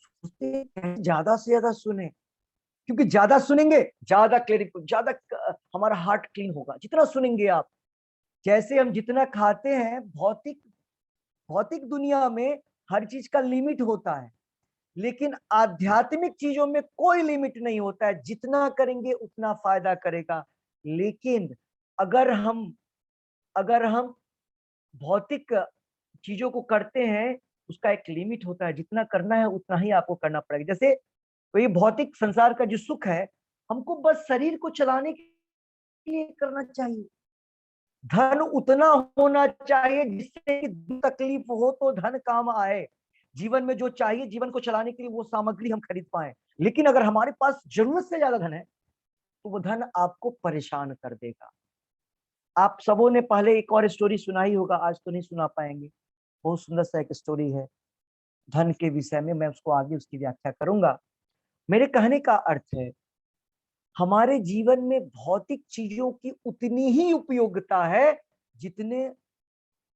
सोचते हैं ज्यादा से ज्यादा सुने, क्योंकि ज्यादा सुनेंगे ज्यादा क्लियर, ज्यादा हमारा हार्ट क्लीन होगा जितना सुनेंगे आप। जैसे हम जितना खाते हैं, भौतिक भौतिक दुनिया में हर चीज का लिमिट होता है, लेकिन आध्यात्मिक चीजों में कोई लिमिट नहीं होता है, जितना करेंगे उतना फायदा करेगा। लेकिन अगर हम अगर हम भौतिक चीजों को करते हैं, उसका एक लिमिट होता है, जितना करना है उतना ही आपको करना पड़ेगा। जैसे तो ये भौतिक संसार का जो सुख है, हमको बस शरीर को चलाने के लिए करना चाहिए। धन उतना होना चाहिए जिससे कि तकलीफ हो तो धन काम आए। जीवन में जो चाहिए जीवन को चलाने के लिए वो सामग्री हम खरीद पाए। लेकिन अगर हमारे पास जरूरत से ज्यादा धन है तो वो धन आपको परेशान कर देगा। आप सबों ने पहले एक और स्टोरी सुना ही होगा, आज तो नहीं सुना पाएंगे। बहुत सुंदर सा एक स्टोरी है धन के विषय में, मैं उसको आगे उसकी व्याख्या करूंगा। मेरे कहने का अर्थ है, हमारे जीवन में भौतिक चीजों की उतनी ही उपयोगिता है जितने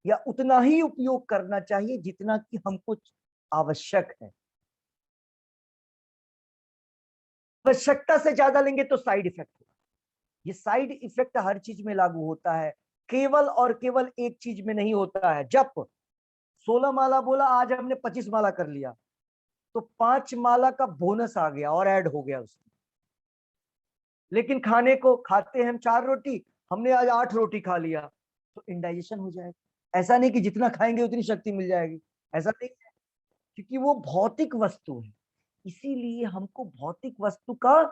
या उतना ही उपयोग करना चाहिए जितना कि हमको आवश्यक है। आवश्यकता से ज्यादा लेंगे तो साइड इफेक्ट होगा। ये साइड इफेक्ट हर चीज में लागू होता है, केवल और केवल एक चीज में नहीं होता है। जब 16 माला बोला, आज हमने 25 माला कर लिया, तो 5 माला का बोनस आ गया और ऐड हो गया उसमें। लेकिन खाने को खाते हैं हम 4 रोटी, हमने आज 8 रोटी खा लिया, तो इंडाइजेशन हो जाएगा। ऐसा नहीं कि जितना खाएंगे उतनी शक्ति मिल जाएगी, ऐसा नहीं है, क्योंकि वो भौतिक वस्तु है। इसीलिए हमको भौतिक वस्तु का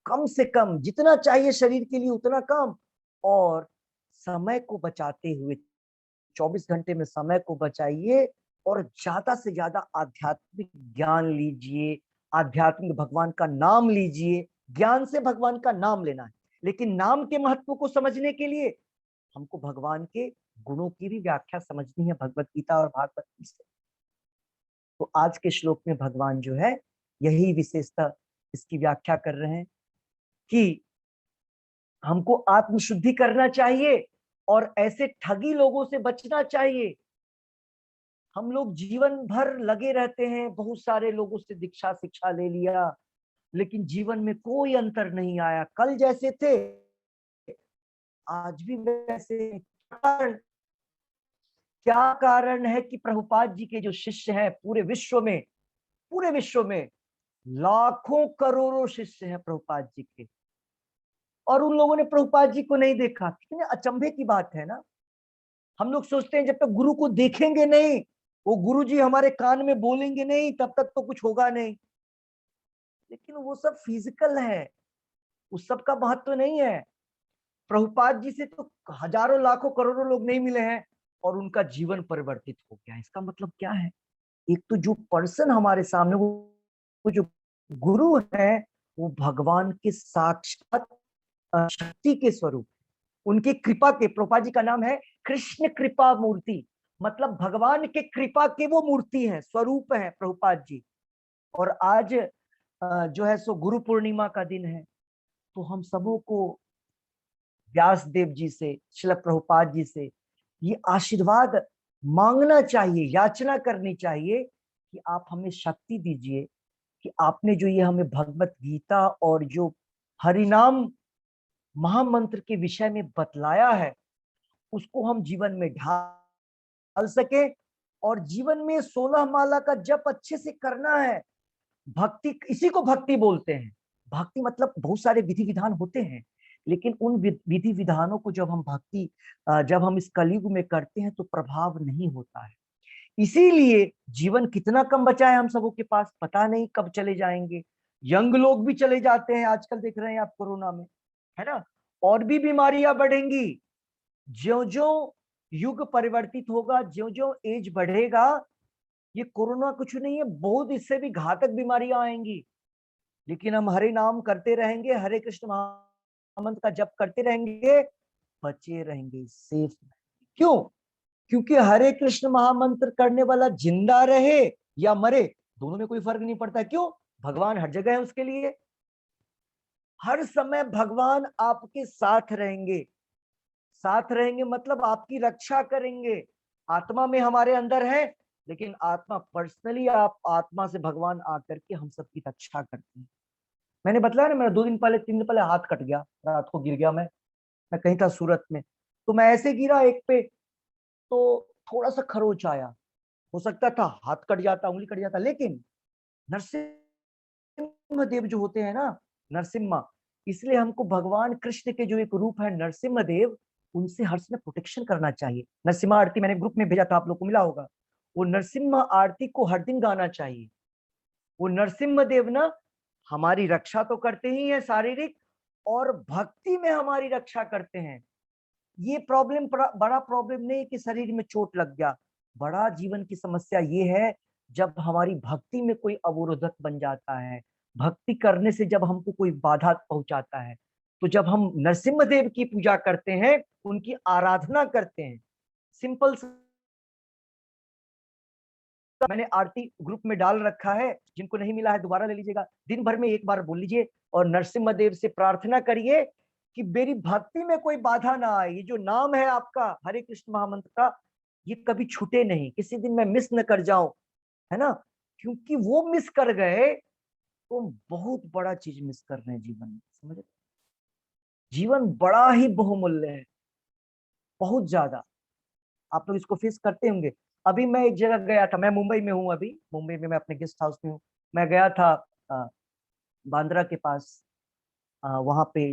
कम से कम जितना चाहिए शरीर के लिए उतना कम, और समय को बचाते हुए 24 घंटे में समय को बचाइए और ज्यादा से ज्यादा आध्यात्मिक ज्ञान लीजिए, आध्यात्मिक भगवान का नाम लीजिए। ज्ञान से भगवान का नाम लेना है, लेकिन नाम के महत्व को समझने के लिए हमको भगवान के गुणों की भी व्याख्या समझनी है भगवत गीता और भागवत से। तो आज के श्लोक में भगवान जो है यही विशेषता इसकी व्याख्या कर रहे हैं कि हमको आत्मशुद्धि करना चाहिए और ऐसे ठगी लोगों से बचना चाहिए। हम लोग जीवन भर लगे रहते हैं, बहुत सारे लोगों से दीक्षा शिक्षा ले लिया, लेकिन जीवन में कोई अंतर नहीं आया। कल जैसे थे आज भी वैसे। क्या कारण है कि प्रभुपाद जी के जो शिष्य हैं पूरे विश्व में लाखों करोड़ों शिष्य हैं प्रभुपाद जी के, और उन लोगों ने प्रभुपाद जी को नहीं देखा। कितने अचंभे की बात है ना। हम लोग सोचते हैं जब तक गुरु को देखेंगे नहीं, वो गुरु जी हमारे कान में बोलेंगे नहीं, तब तक तो कुछ होगा नहीं। लेकिन वो सब फिजिकल है, उस सब का महत्व नहीं है। प्रभुपाद जी से तो हजारों लाखों करोड़ों लोग नहीं मिले हैं और उनका जीवन परिवर्तित हो गया। इसका मतलब क्या है? एक तो जो पर्सन हमारे सामने वो जो गुरु है वो भगवान के साक्षात शक्ति के स्वरूप, उनकी कृपा के। प्रभुपाद जी का नाम है कृष्ण कृपा मूर्ति, मतलब भगवान के कृपा के वो मूर्ति है, स्वरूप है प्रभुपाद जी। और आज जो है सो गुरु पूर्णिमा का दिन है, तो हम सबों को व्यास देव जी से, श्रील प्रभुपाद जी से ये आशीर्वाद मांगना चाहिए, याचना करनी चाहिए कि आप हमें शक्ति दीजिए कि आपने जो ये हमें भगवत गीता और जो हरिनाम महामंत्र के विषय में बतलाया है उसको हम जीवन में ढाल सके। और जीवन में 16 माला का जप अच्छे से करना है। भक्ति, इसी को भक्ति बोलते हैं। भक्ति मतलब बहुत सारे विधि विधान होते हैं, लेकिन उन विधि विधानों को जब हम इस कलयुग में करते हैं तो प्रभाव नहीं होता है। इसीलिए जीवन कितना कम बचा है हम सबों के पास, पता नहीं कब चले जाएंगे। यंग लोग भी चले जाते हैं आजकल, देख रहे हैं आप कोरोना में, है ना। और भी बीमारियां बढ़ेंगी। ज्यो ज्यो युग परिवर्तित होगा, ज्यो ज्यो एज बढ़ेगा, ये कोरोना कुछ नहीं है, बहुत इससे भी घातक बीमारियां आएंगी। लेकिन हम हरे नाम करते रहेंगे, हरे कृष्ण महामंत्र का जप करते रहेंगे, बचे रहेंगे, सेफ। क्यों? क्योंकि हरे कृष्ण महामंत्र करने वाला जिंदा रहे या मरे, दोनों में कोई फर्क नहीं पड़ता। क्यों? भगवान हर जगह है उसके लिए। हर समय भगवान आपके साथ रहेंगे। साथ रहेंगे मतलब आपकी रक्षा करेंगे। आत्मा में हमारे अंदर है, लेकिन आत्मा पर्सनली, आप आत्मा से भगवान आकर के हम सबकी रक्षा करते हैं। मैंने बताया ना, मेरा 2 दिन पहले 3 दिन पहले हाथ कट गया, रात को गिर गया। मैं कहीं था सूरत में, तो मैं ऐसे गिरा एक पे, तो थोड़ा सा खरोच आया। हो सकता था हाथ कट जाता, उंगली कट जाता, लेकिन नरसिम्हा देव जो होते हैं ना, नरसिम्हा, इसलिए हमको भगवान कृष्ण के जो एक रूप है नरसिम्हा देव, उनसे हर समय प्रोटेक्शन करना चाहिए। नरसिम्हा आरती मैंने ग्रुप में भेजा था, आप लोग को मिला होगा। वो नरसिम्हा आरती को हर दिन गाना चाहिए। वो नरसिम्हा देव ना हमारी रक्षा तो करते ही है शारीरिक, और भक्ति में हमारी रक्षा करते हैं। ये प्रॉब्लम बड़ा प्रॉब्लम नहीं कि शरीर में चोट लग गया। बड़ा जीवन की समस्या ये है जब हमारी भक्ति में कोई अवरोधक बन जाता है, भक्ति करने से जब हमको कोई बाधा पहुंचाता है। तो जब हम नरसिम्हा देव की पूजा करते हैं, उनकी आराधना करते हैं, सिंपल, मैंने आरती ग्रुप में डाल रखा है, जिनको नहीं मिला है दोबारा ले लीजिएगा। दिन भर में एक बार बोल लीजिए और नरसिम्हा देव से प्रार्थना करिए कि मेरी भक्ति में कोई बाधा ना आए। ये जो नाम है आपका हरे कृष्ण महामंत्र का, ये कभी छूटे नहीं, किसी दिन मैं मिस न कर जाऊं, है ना। क्योंकि वो मिस कर गए तो बहुत बड़ा चीज मिस कर रहे हैं जीवन में, समझ। जीवन बड़ा ही बहुमूल्य है, बहुत ज्यादा। आप लोग इसको फेस करते होंगे। अभी मैं एक जगह गया था, मैं मुंबई में हूँ अभी, मुंबई में मैं अपने गेस्ट हाउस में हूँ। मैं गया था अ, बांद्रा के पास, वहां पे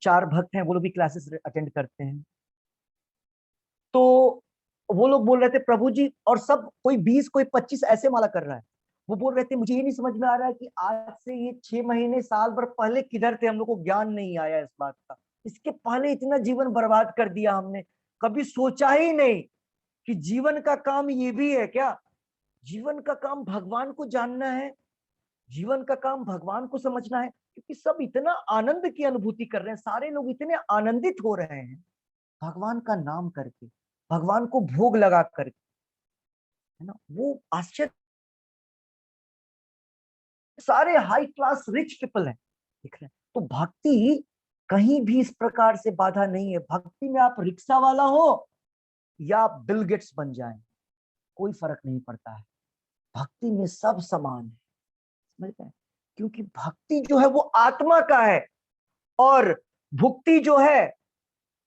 4 भक्त हैं, वो लोग भी क्लासेस अटेंड करते हैं। तो वो लोग बोल रहे थे प्रभु जी, और सब कोई 20 कोई 25 ऐसे माला कर रहा है। वो बोल रहे थे मुझे ये नहीं समझ में आ रहा है कि आज से ये 6 महीने साल भर पहले किधर थे, हम लोग को ज्ञान नहीं आया इस बात का। इसके पहले इतना जीवन बर्बाद कर दिया हमने, कभी सोचा ही नहीं कि जीवन का काम ये भी है क्या। जीवन का काम भगवान को जानना है, जीवन का काम भगवान को समझना है। क्योंकि सब इतना आनंद की अनुभूति कर रहे हैं, सारे लोग इतने आनंदित हो रहे हैं भगवान का नाम करके, भगवान को भोग लगा करके, है ना। वो आश्चर्य, सारे हाई क्लास रिच पीपल हैं, दिख रहे हैं। तो भक्ति कहीं भी इस प्रकार से बाधा नहीं है। भक्ति में आप रिक्शा वाला हो या आप बिल गेट्स बन जाएं, कोई फर्क नहीं पड़ता है। भक्ति में सब समान है, समझते हैं। क्योंकि भक्ति जो है वो आत्मा का है, और भुक्ति जो है,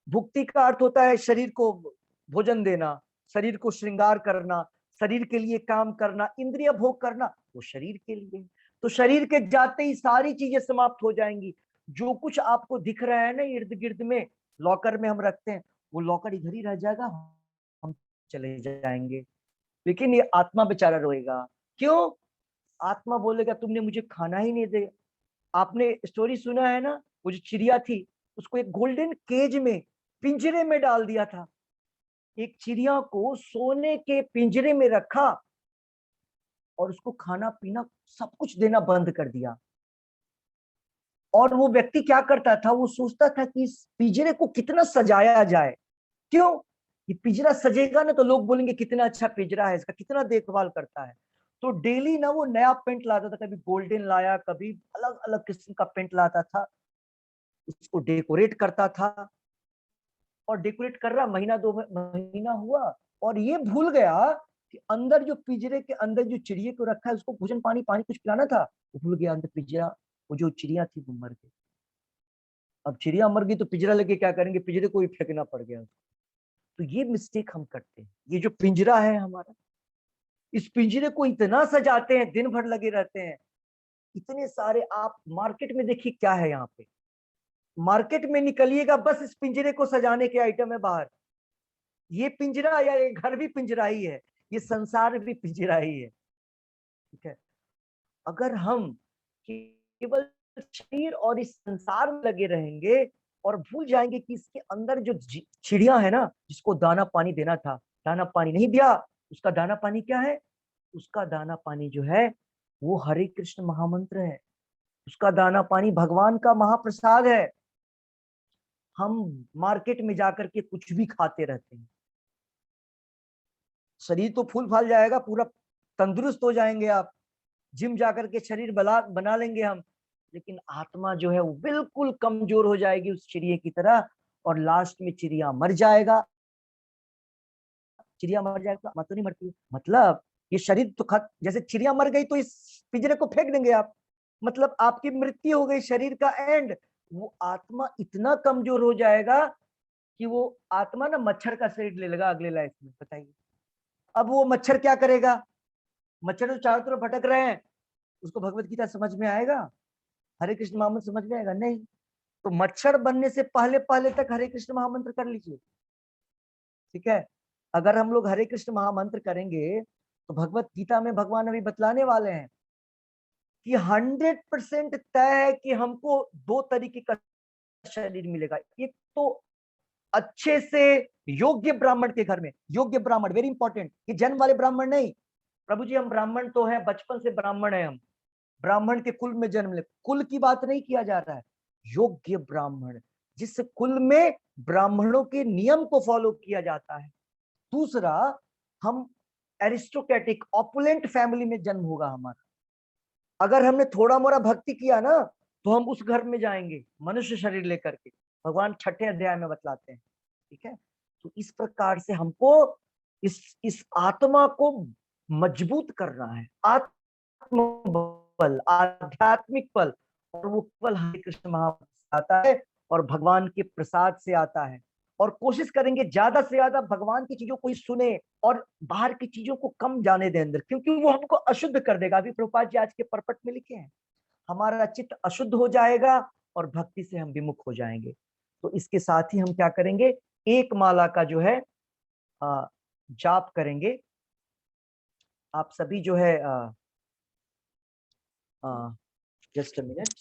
भुक्ति का अर्थ होता है शरीर को भोजन देना, शरीर को श्रृंगार करना, शरीर के लिए काम करना, इंद्रिय भोग करना, वो शरीर के लिए। तो शरीर के जाते ही सारी चीजें समाप्त हो जाएंगी। जो कुछ आपको दिख रहा है ना इर्द गिर्द में, लॉकर में हम रखते हैं, वो लॉकर इधर ही रह जाएगा, हम चले जाएंगे। लेकिन ये आत्मा बेचारा रोएगा। क्यों? आत्मा बोलेगा तुमने मुझे खाना ही नहीं दिया। आपने स्टोरी सुना है ना, वो जो चिड़िया थी, उसको एक गोल्डन केज में, पिंजरे में डाल दिया था। एक चिड़िया को सोने के पिंजरे में रखा और उसको खाना पीना सब कुछ देना बंद कर दिया। और वो व्यक्ति क्या करता था, वो सोचता था कि इस पिंजरे को कितना सजाया जाए। क्यों? ये पिंजरा सजेगा ना तो लोग बोलेंगे कितना अच्छा पिंजरा है, इसका कितना देखभाल करता है। तो डेली ना वो नया पेंट लाता था, कभी गोल्डन लाया, कभी अलग अलग किस्म का पेंट लाता था, उसको डेकोरेट करता था। और डेकोरेट कर रहा, महीना 2 महीना हुआ, और ये भूल गया कि अंदर जो पिंजरे के अंदर जो चिड़िया को रखा है, उसको भोजन पानी पानी कुछ पिलाना था। वो भूल गया, अंदर पिंजरा, वो जो चिड़िया थी वो मर गई। अब चिड़िया मर गई तो पिंजरा लेके क्या करेंगे, पिंजरे को ही फेंकना पड़ गया। तो ये मिस्टेक हम करते हैं। ये जो पिंजरा है हमारा, इस पिंजरे को इतना सजाते हैं, दिन भर लगे रहते हैं। इतने सारे, आप मार्केट में देखिए क्या है यहाँ पे, मार्केट में निकलिएगा बस इस पिंजरे को सजाने के आइटम है बाहर। ये पिंजरा या ये घर भी पिंजरा ही है, ये संसार भी पिंजरा ही है। ठीक है। अगर हम केवल शरीर और इस संसार में लगे रहेंगे और भूल जाएंगे कि इसके अंदर जो चिड़िया है ना, जिसको दाना पानी देना था, दाना पानी नहीं दिया। उसका दाना पानी क्या है? उसका दाना पानी जो है वो हरे कृष्ण महामंत्र है। उसका दाना पानी भगवान का महाप्रसाद है। हम मार्केट में जाकर के कुछ भी खाते रहते हैं, शरीर तो फूल फाल जाएगा, पूरा तंदुरुस्त हो जाएंगे आप, जिम जाकर के शरीर बना लेंगे हम, लेकिन आत्मा जो है वो बिल्कुल कमजोर हो जाएगी उस चिड़िया की तरह, और लास्ट में चिड़िया मर जाएगा। चिड़िया मर जाएगा मत तो नहीं मरती, मतलब ये शरीर तो जैसे चिड़िया मर गई तो इस पिंजरे को फेंक देंगे आप, मतलब आपकी मृत्यु हो गई, शरीर का एंड। वो आत्मा इतना कमजोर हो जाएगा कि वो आत्मा ना मच्छर का शरीर ले लेगा अगले लाइफ में, बताइए। अब वो मच्छर क्या करेगा? मच्छर तो चारों तरफ भटक रहे हैं, उसको भगवत गीता समझ में आएगा? हरे कृष्ण महामंत्र समझ में आएगा? नहीं। तो मच्छर बनने से पहले पहले तक हरे कृष्ण महामंत्र कर लीजिए, ठीक है? अगर हम लोग हरे कृष्ण महामंत्र करेंगे तो भगवत गीता में भगवान अभी बतलाने वाले हैं कि 100% तय है कि हमको दो तरीके का शरीर मिलेगा। एक तो अच्छे से योग्य ब्राह्मण के घर में, योग्य ब्राह्मण वेरी इंपॉर्टेंट, ये जन्म वाले ब्राह्मण नहीं। प्रभु जी हम ब्राह्मण तो हैं, बचपन से ब्राह्मण है, हम ब्राह्मण के कुल में जन्म ले, कुल की बात नहीं किया जा रहा है, योग्य ब्राह्मण, जिस कुल में ब्राह्मणों के नियम को फॉलो किया जाता है। दूसरा, हम एरिस्टोक्रेटिक ऑपुलेंट फैमिली में जन्म होगा हमारा। अगर हमने थोड़ा मोड़ा भक्ति किया ना तो हम उस घर में जाएंगे मनुष्य शरीर लेकर के, भगवान 6ठे अध्याय में बतलाते हैं, ठीक है? तो इस प्रकार से हमको इस आत्मा को मजबूत करना है, आत्मबल, आध्यात्मिक बल, और वो बल हरे कृष्ण महामंत्र से आता है और भगवान के प्रसाद से आता है। और कोशिश करेंगे ज्यादा से ज्यादा भगवान की चीजों को ही सुने और बाहर की चीजों को कम जाने दें अंदर, क्योंकि वो हमको अशुद्ध कर देगा। अभी प्रभुपाद जी आज के परपट में लिखे हैं, हमारा चित्त अशुद्ध हो जाएगा और भक्ति से हम विमुख हो जाएंगे। तो इसके साथ ही हम क्या करेंगे, एक माला का जो है जाप करेंगे। आप सभी जो है जस्ट अ मिनट,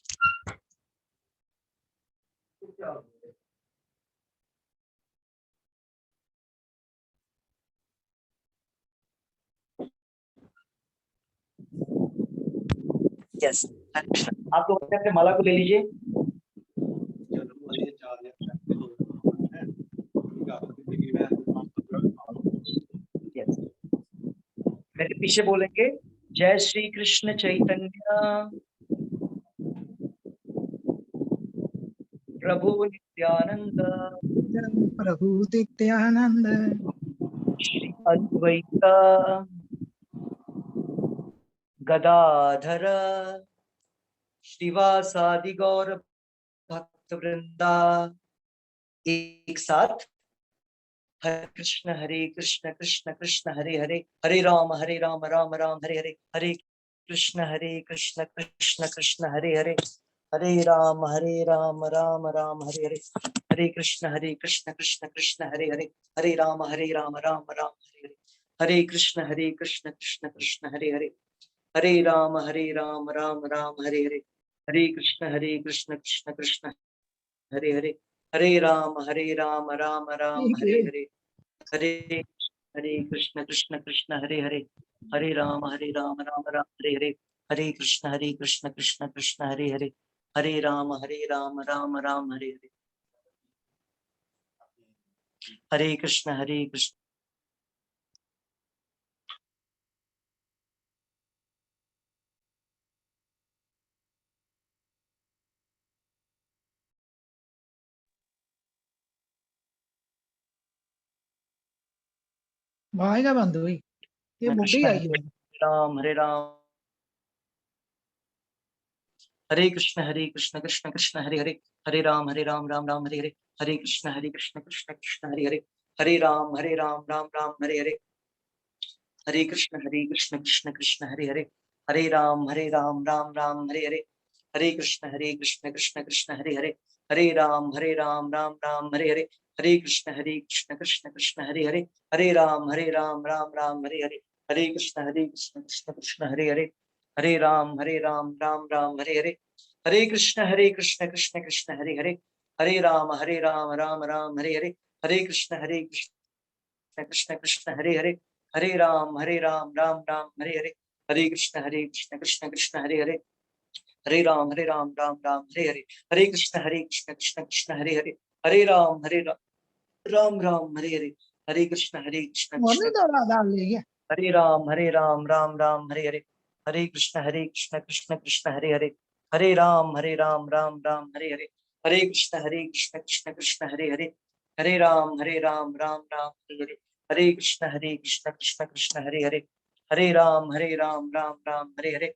यस, आप लोग अपने अपने माला को ले लीजिए। यस, मेरे पीछे बोलेंगे, जय श्री कृष्ण चैतन्य प्रभु नित्यानंद प्रभु नित्यानंद श्री अद्वैत गदाधर श्रीवासादि गौर भक्त वृंदा। एक साथ, हरे कृष्ण कृष्ण कृष्ण हरे हरे, हरे राम राम राम हरे हरे, हरे कृष्ण कृष्ण कृष्ण हरे हरे, हरे राम राम राम हरे हरे, हरे कृष्ण कृष्ण कृष्ण हरे हरे, हरे राम राम राम हरे हरे, हरे कृष्ण कृष्ण कृष्ण हरे हरे, हरे राम राम राम हरे हरे, हरे कृष्ण कृष्ण कृष्ण हरे हरे, हरे राम राम राम हरे हरे, हरे कृष्ण कृष्ण हरे हरे, हरे राम राम राम हरे हरे, हरे कृष्ण कृष्ण कृष्ण हरे हरे, हरे राम राम राम हरे हरे, हरे कृष्ण कृष्ण। आएगा बंधु, ये बुढ़ी आई है। राम हरे कृष्ण कृष्ण कृष्ण हरे हरे, हरे राम राम राम हरे हरे, हरे कृष्ण कृष्ण कृष्ण हरे हरे, हरे राम राम राम हरे हरे, हरे कृष्ण कृष्ण कृष्ण हरे हरे, हरे राम राम राम हरे हरे, हरे कृष्ण कृष्ण कृष्ण हरे हरे, हरे राम राम राम हरे हरे, हरे कृष्ण कृष्ण कृष्ण हरे हरे, हरे राम राम राम हरे हरे, हरे कृष्ण कृष्ण कृष्ण हरे हरे, हरे राम राम राम हरे हरे, हरे कृष्ण कृष्ण कृष्ण हरे हरे, हरे राम राम राम हरे हरे, हरे कृष्ण कृष्ण कृष्ण हरे हरे, हरे राम राम राम हरे हरे, हरे कृष्ण कृष्ण कृष्ण हरे हरे, हरे राम राम राम हरे हरे, हरे कृष्ण कृष्ण कृष्ण हरे हरे, हरे राम राम राम हरे हरे, हरे कृष्ण कृष्ण मोने कृष्ण दौड़ा डाल लिया। हरे राम राम राम हरे हरे, हरे कृष्ण कृष्ण कृष्ण हरे हरे, हरे राम राम राम हरे हरे, हरे कृष्ण कृष्ण कृष्ण हरे हरे, हरे राम राम राम हरे हरे, हरे कृष्ण कृष्ण कृष्ण हरे हरे, हरे राम राम राम हरे हरे,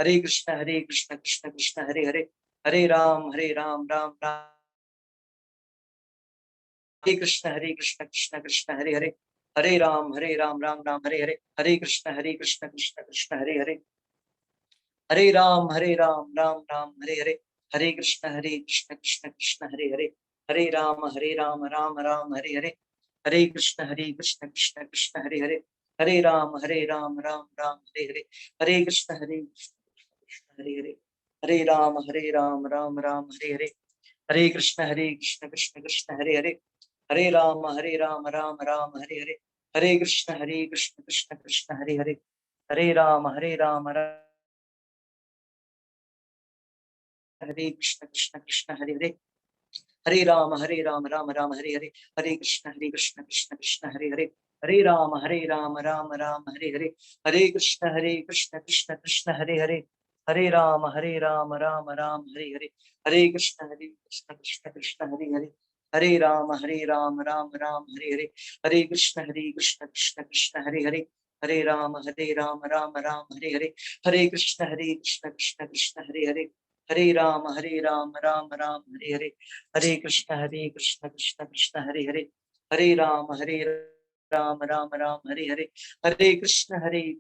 हरे कृष्ण कृष्ण कृष्ण हरे हरे, हरे राम राम राम, हरे कृष्ण कृष्ण कृष्ण हरे हरे, हरे राम राम राम हरे हरे, हरे कृष्ण कृष्ण कृष्ण हरे हरे, हरे राम राम राम हरे हरे, हरे कृष्ण कृष्ण कृष्ण हरे हरे, हरे राम राम राम हरे हरे, हरे कृष्ण कृष्ण कृष्ण हरे हरे, हरे राम राम राम हरे हरे, हरे कृष्ण कृष्ण हरे हरे, हरे राम राम राम हरे हरे, हरे कृष्ण कृष्ण कृष्ण हरे हरे, हरे राम राम राम हरे हरे, हरे कृष्ण कृष्ण कृष्ण हरे हरे, हरे राम हरे कृष्ण कृष्ण हरे हरे, हरे राम राम राम हरे हरे, हरे कृष्ण कृष्ण कृष्ण हरे हरे, हरे राम राम राम हरे हरे, हरे कृष्ण कृष्ण कृष्ण हरे हरे, हरे राम राम राम हरे हरे, हरे कृष्ण कृष्ण कृष्ण हरे हरे, हरे राम राम राम हरे हरे, हरे कृष्ण कृष्ण कृष्ण हरे हरे, हरे राम राम राम हरे हरे, हरे कृष्ण कृष्ण कृष्ण हरे हरे, हरे राम राम राम हरे हरे, हरे कृष्ण कृष्ण कृष्ण हरे हरे, हरे राम राम हरे हरे, हरे कृष्ण कृष्ण कृष्ण हरे हरे, हरे राम राम राम हरे हरे, हरे कृष्ण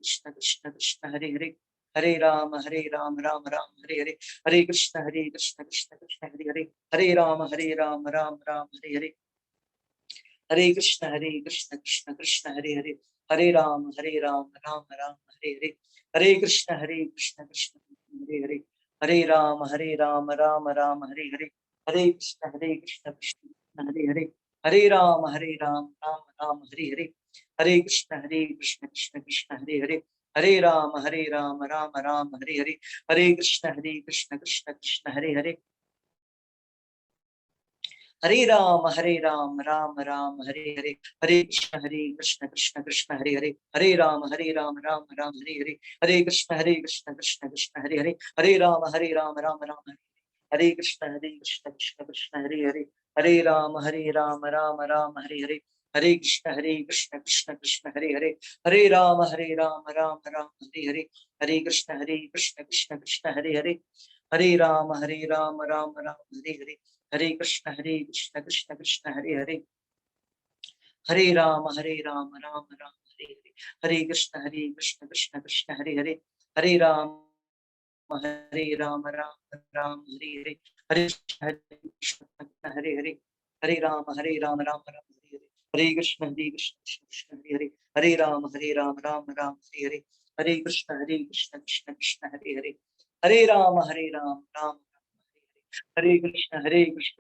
कृष्ण कृष्ण हरे हरे, हरे राम राम राम हरे हरे, हरे कृष्ण कृष्ण कृष्ण हरे हरे, हरे राम राम राम हरे हरे, हरे कृष्ण कृष्ण कृष्ण हरे हरे, हरे राम राम राम हरे हरे, हरे कृष्ण कृष्ण हरे हरे, हरे राम राम राम हरे हरे, हरे कृष्ण कृष्ण कृष्ण हरे हरे, हरे राम राम राम हरे हरे, हरे कृष्ण कृष्ण कृष्ण हरे हरे, हरे राम राम राम हरे हरे, हरे कृष्ण कृष्ण कृष्ण हरे हरे, हरे राम राम राम हरे हरे, हरे कृष्ण कृष्ण कृष्ण हरे हरे, हरे राम राम राम हरे, हरे कृष्ण कृष्ण कृष्ण हरे हरे, हरे राम राम राम हरे हरे, हरे कृष्ण कृष्ण कृष्ण हरे हरे, हरे राम राम राम हरे हरे, हरे कृष्ण कृष्ण कृष्ण हरे हरे, हरे राम राम राम हरे हरे, हरे कृष्ण कृष्ण कृष्ण हरे हरे, हरे राम राम राम हरे हरे, हरे कृष्ण कृष्ण कृष्ण हरे हरे, हरे राम राम हरे हरे, हरे कृष्ण हरे हरे, हरे राम राम हरे हरे, हरे कृष्ण कृष्ण कृष्ण हरे हरे, हरे राम राम राम हरे हरे, हरे कृष्ण कृष्ण कृष्ण हरे हरे, हरे राम राम हरे कृष्ण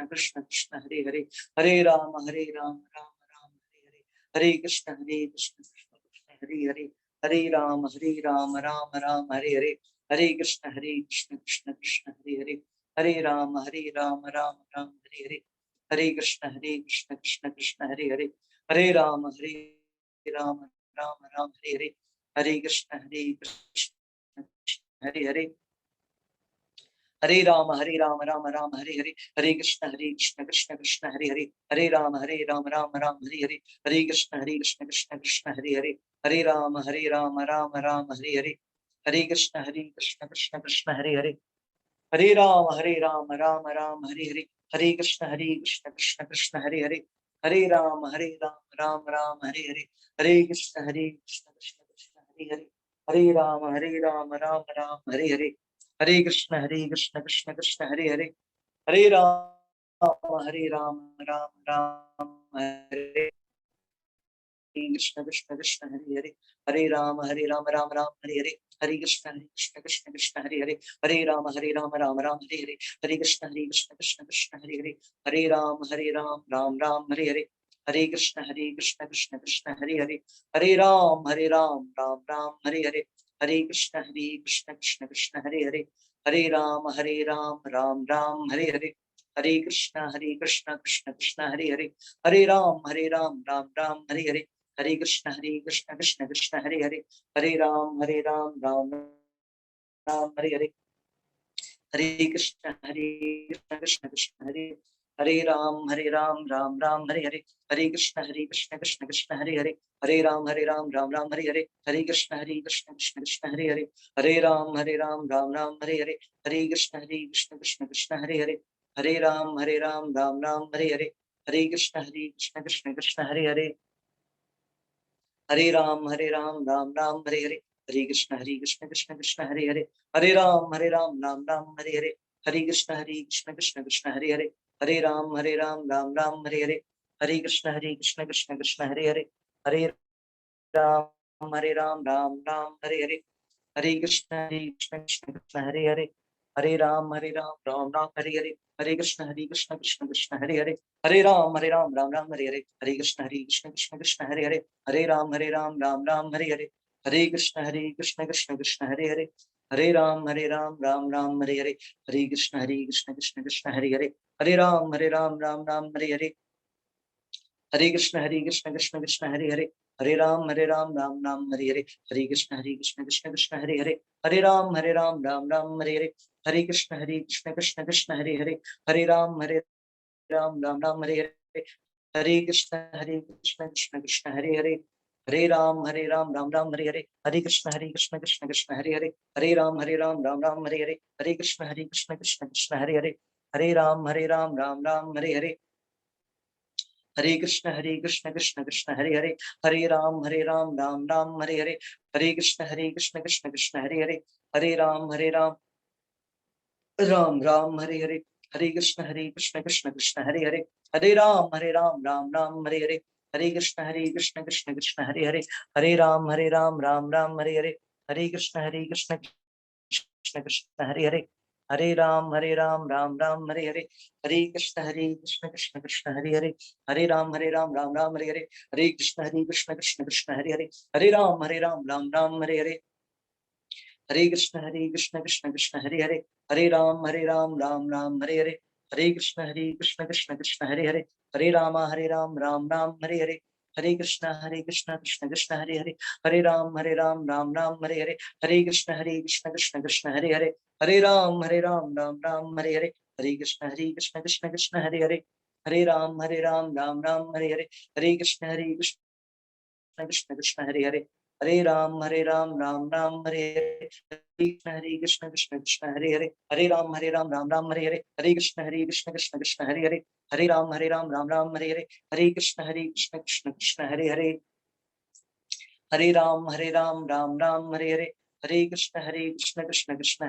कृष्ण कृष्ण हरे हरे, हरे राम राम राम हरे हरे, हरे कृष्ण कृष्ण कृष्ण हरे हरे, हरे राम राम राम हरे हरे, हरे कृष्ण कृष्ण कृष्ण हरे हरे, हरे राम राम राम हरे हरे, हरे कृष्ण कृष्ण कृष्ण हरे हरे, हरे राम राम राम हरे हरे, हरे कृष्ण कृष्ण हरे हरे, हरे राम राम राम हरे हरे, हरे कृष्ण कृष्ण कृष्ण हरे हरे, हरे राम राम राम हरे हरे, हरे कृष्ण कृष्ण कृष्ण हरे हरे, हरे राम राम राम हरे हरे, हरे कृष्ण कृष्ण कृष्ण हरे हरे, हरे राम राम हरे हरे, हरे कृष्ण कृष्ण कृष्ण हरे हरे, हरे राम राम राम हरे हरे, हरे कृष्ण कृष्ण कृष्ण हरे हरे, हरे राम राम राम हरे हरे, हरे कृष्ण कृष्ण कृष्ण हरे हरे, हरे राम राम राम हरे कृष्ण कृष्ण कृष्ण हरे हरे, हरे राम राम राम हरे हरे, हरे कृष्ण कृष्ण कृष्ण हरे हरे, हरे राम राम राम हरे हरे, हरे कृष्ण कृष्ण कृष्ण हरे हरे, हरे राम राम राम हरे हरे, हरे कृष्ण कृष्ण कृष्ण हरे हरे, हरे राम राम राम हरे हरे, हरे कृष्ण कृष्ण कृष्ण हरे हरे, हरे राम राम राम हरे हरे, हरे कृष्ण कृष्ण कृष्ण हरे हरे, हरे राम राम राम हरे हरे, हरे कृष्ण कृष्ण कृष्ण हरे हरे, हरे राम राम राम हरे हरे, हरे कृष्ण कृष्ण कृष्ण हरे, हरे राम राम राम हरे हरे, हरे कृष्ण कृष्ण कृष्ण हरे हरे, हरे राम राम राम हरे हरे, हरे कृष्ण कृष्ण कृष्ण हरे हरे, हरे राम राम राम हरे हरे, हरे कृष्ण कृष्ण कृष्ण हरे हरे, हरे राम राम राम हरे हरे, हरे कृष्ण कृष्ण कृष्ण हरे हरे, हरे राम राम राम हरे हरे, हरे कृष्ण कृष्ण कृष्ण हरे हरे, हरे राम राम राम हरे हरे, हरे कृष्ण कृष्ण कृष्ण हरे हरे, हरे राम राम राम हरे हरे, हरे कृष्ण कृष्ण कृष्ण हरे हरे, हरे राम राम हरे हरे, हरे कृष्ण कृष्ण कृष्ण हरे हरे, हरे राम राम राम हरे हरे, हरे कृष्ण कृष्ण कृष्ण हरे हरे, हरे राम राम राम हरे हरे, हरे कृष्ण कृष्ण कृष्ण हरे हरे, हरे राम राम राम हरे हरे, हरे कृष्ण कृष्ण कृष्ण हरे हरे, हरे राम राम राम हरे हरे, हरे कृष्ण कृष्ण कृष्ण हरे हरे, हरे राम राम हरे हरे, हरे कृष्ण कृष्ण कृष्ण हरे हरे, हरे राम राम राम हरे हरे, हरे कृष्ण कृष्ण कृष्ण हरे हरे, हरे राम राम राम हरे हरे, हरे कृष्ण कृष्ण कृष्ण हरे हरे, हरे राम राम राम हरे हरे, हरे कृष्ण कृष्ण कृष्ण हरे हरे, हरे राम राम राम हरे हरे, हरे कृष्ण कृष्ण कृष्ण हरे हरे, हरे राम राम राम हरे हरे, हरे कृष्ण कृष्ण कृष्ण हरे हरे, हरे राम राम राम हरे हरे, हरे कृष्ण कृष्ण कृष्ण हरे हरे, हरे राम राम राम हरे हरे, हरे कृष्ण कृष्ण कृष्ण हरे हरे, हरे राम राम राम हरे हरे, हरे कृष्ण कृष्ण कृष्ण हरे हरे, हरे राम राम राम हरे हरे, हरे कृष्ण कृष्ण कृष्ण हरे हरे, हरे राम राम राम हरे हरे, हरे कृष्ण कृष्ण कृष्ण हरे हरे, हरे राम राम राम हरे हरे, हरे कृष्ण कृष्ण कृष्ण हरे हरे, हरे राम राम राम हरे हरे, हरे कृष्ण कृष्ण कृष्ण हरे हरे, हरे राम राम राम हरे हरे, हरे कृष्ण कृष्ण कृष्ण हरे हरे, हरे राम राम राम हरे हरे, हरे कृष्ण कृष्ण कृष्ण हरे हरे, हरे राम राम राम हरे हरे, हरे कृष्ण कृष्ण कृष्ण हरे हरे, हरे राम राम राम हरे हरे, हरे कृष्ण कृष्ण कृष्ण हरे हरे, हरे राम राम राम हरे हरे, हरे कृष्ण कृष्ण कृष्ण हरे हरे, हरे राम राम राम हरे हरे, हरे कृष्ण कृष्ण कृष्ण हरे हरे, हरे राम राम राम हरे हरे, हरे कृष्ण कृष्ण कृष्ण हरे हरे, हरे राम राम राम हरे हरे, हरे कृष्ण कृष्ण कृष्ण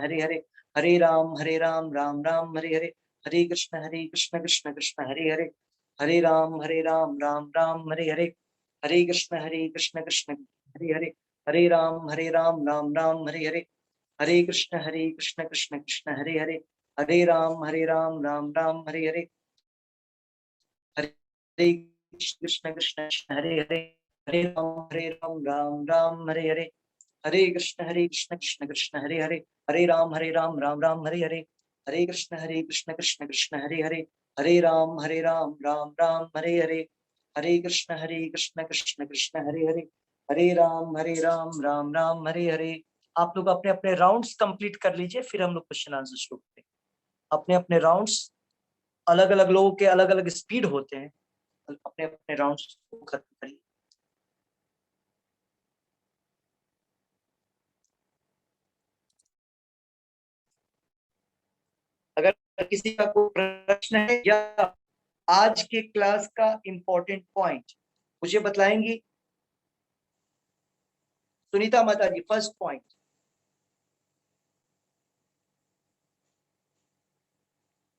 हरे हरे, हरे राम राम राम हरे हरे, हरे कृष्ण कृष्ण कृष्ण हरे हरे, हरे राम राम राम हरे हरे, हरे कृष्ण कृष्ण कृष्ण हरे हरे, हरे राम राम राम हरे हरे, हरे कृष्ण कृष्ण कृष्ण हरे हरे, हरे राम राम राम हरे हरे, हरे कृष्ण कृष्ण हरे हरे, हरे राम राम राम हरे हरे, हरे कृष्ण कृष्ण कृष्ण हरे हरे, हरे राम राम राम हरे हरे, हरे कृष्ण कृष्ण कृष्ण हरे हरे, हरे राम राम राम हरे हरे, हरे कृष्ण कृष्ण कृष्ण हरे हरे, हरे राम राम राम हरे हरे, हरे कृष्ण कृष्ण कृष्ण हरे हरे, हरे राम राम राम हरे हरे, हरे कृष्ण कृष्ण कृष्ण हरे हरे, हरे राम राम राम हरे हरे। आप लोग अपने अपने राउंड्स कंप्लीट कर लीजिए, फिर हम लोग क्वेश्चन आंसर शुरू करेंगे। अपने अपने राउंड्स, अलग अलग लोगों के अलग अलग स्पीड होते हैं, अपने अपने राउंड्स को खत्म करिए। अगर किसी का कोई प्रश्न है या आज के क्लास का इंपॉर्टेंट पॉइंट मुझे बतलाएंगी। सुनीता माता जी, फर्स्ट पॉइंट।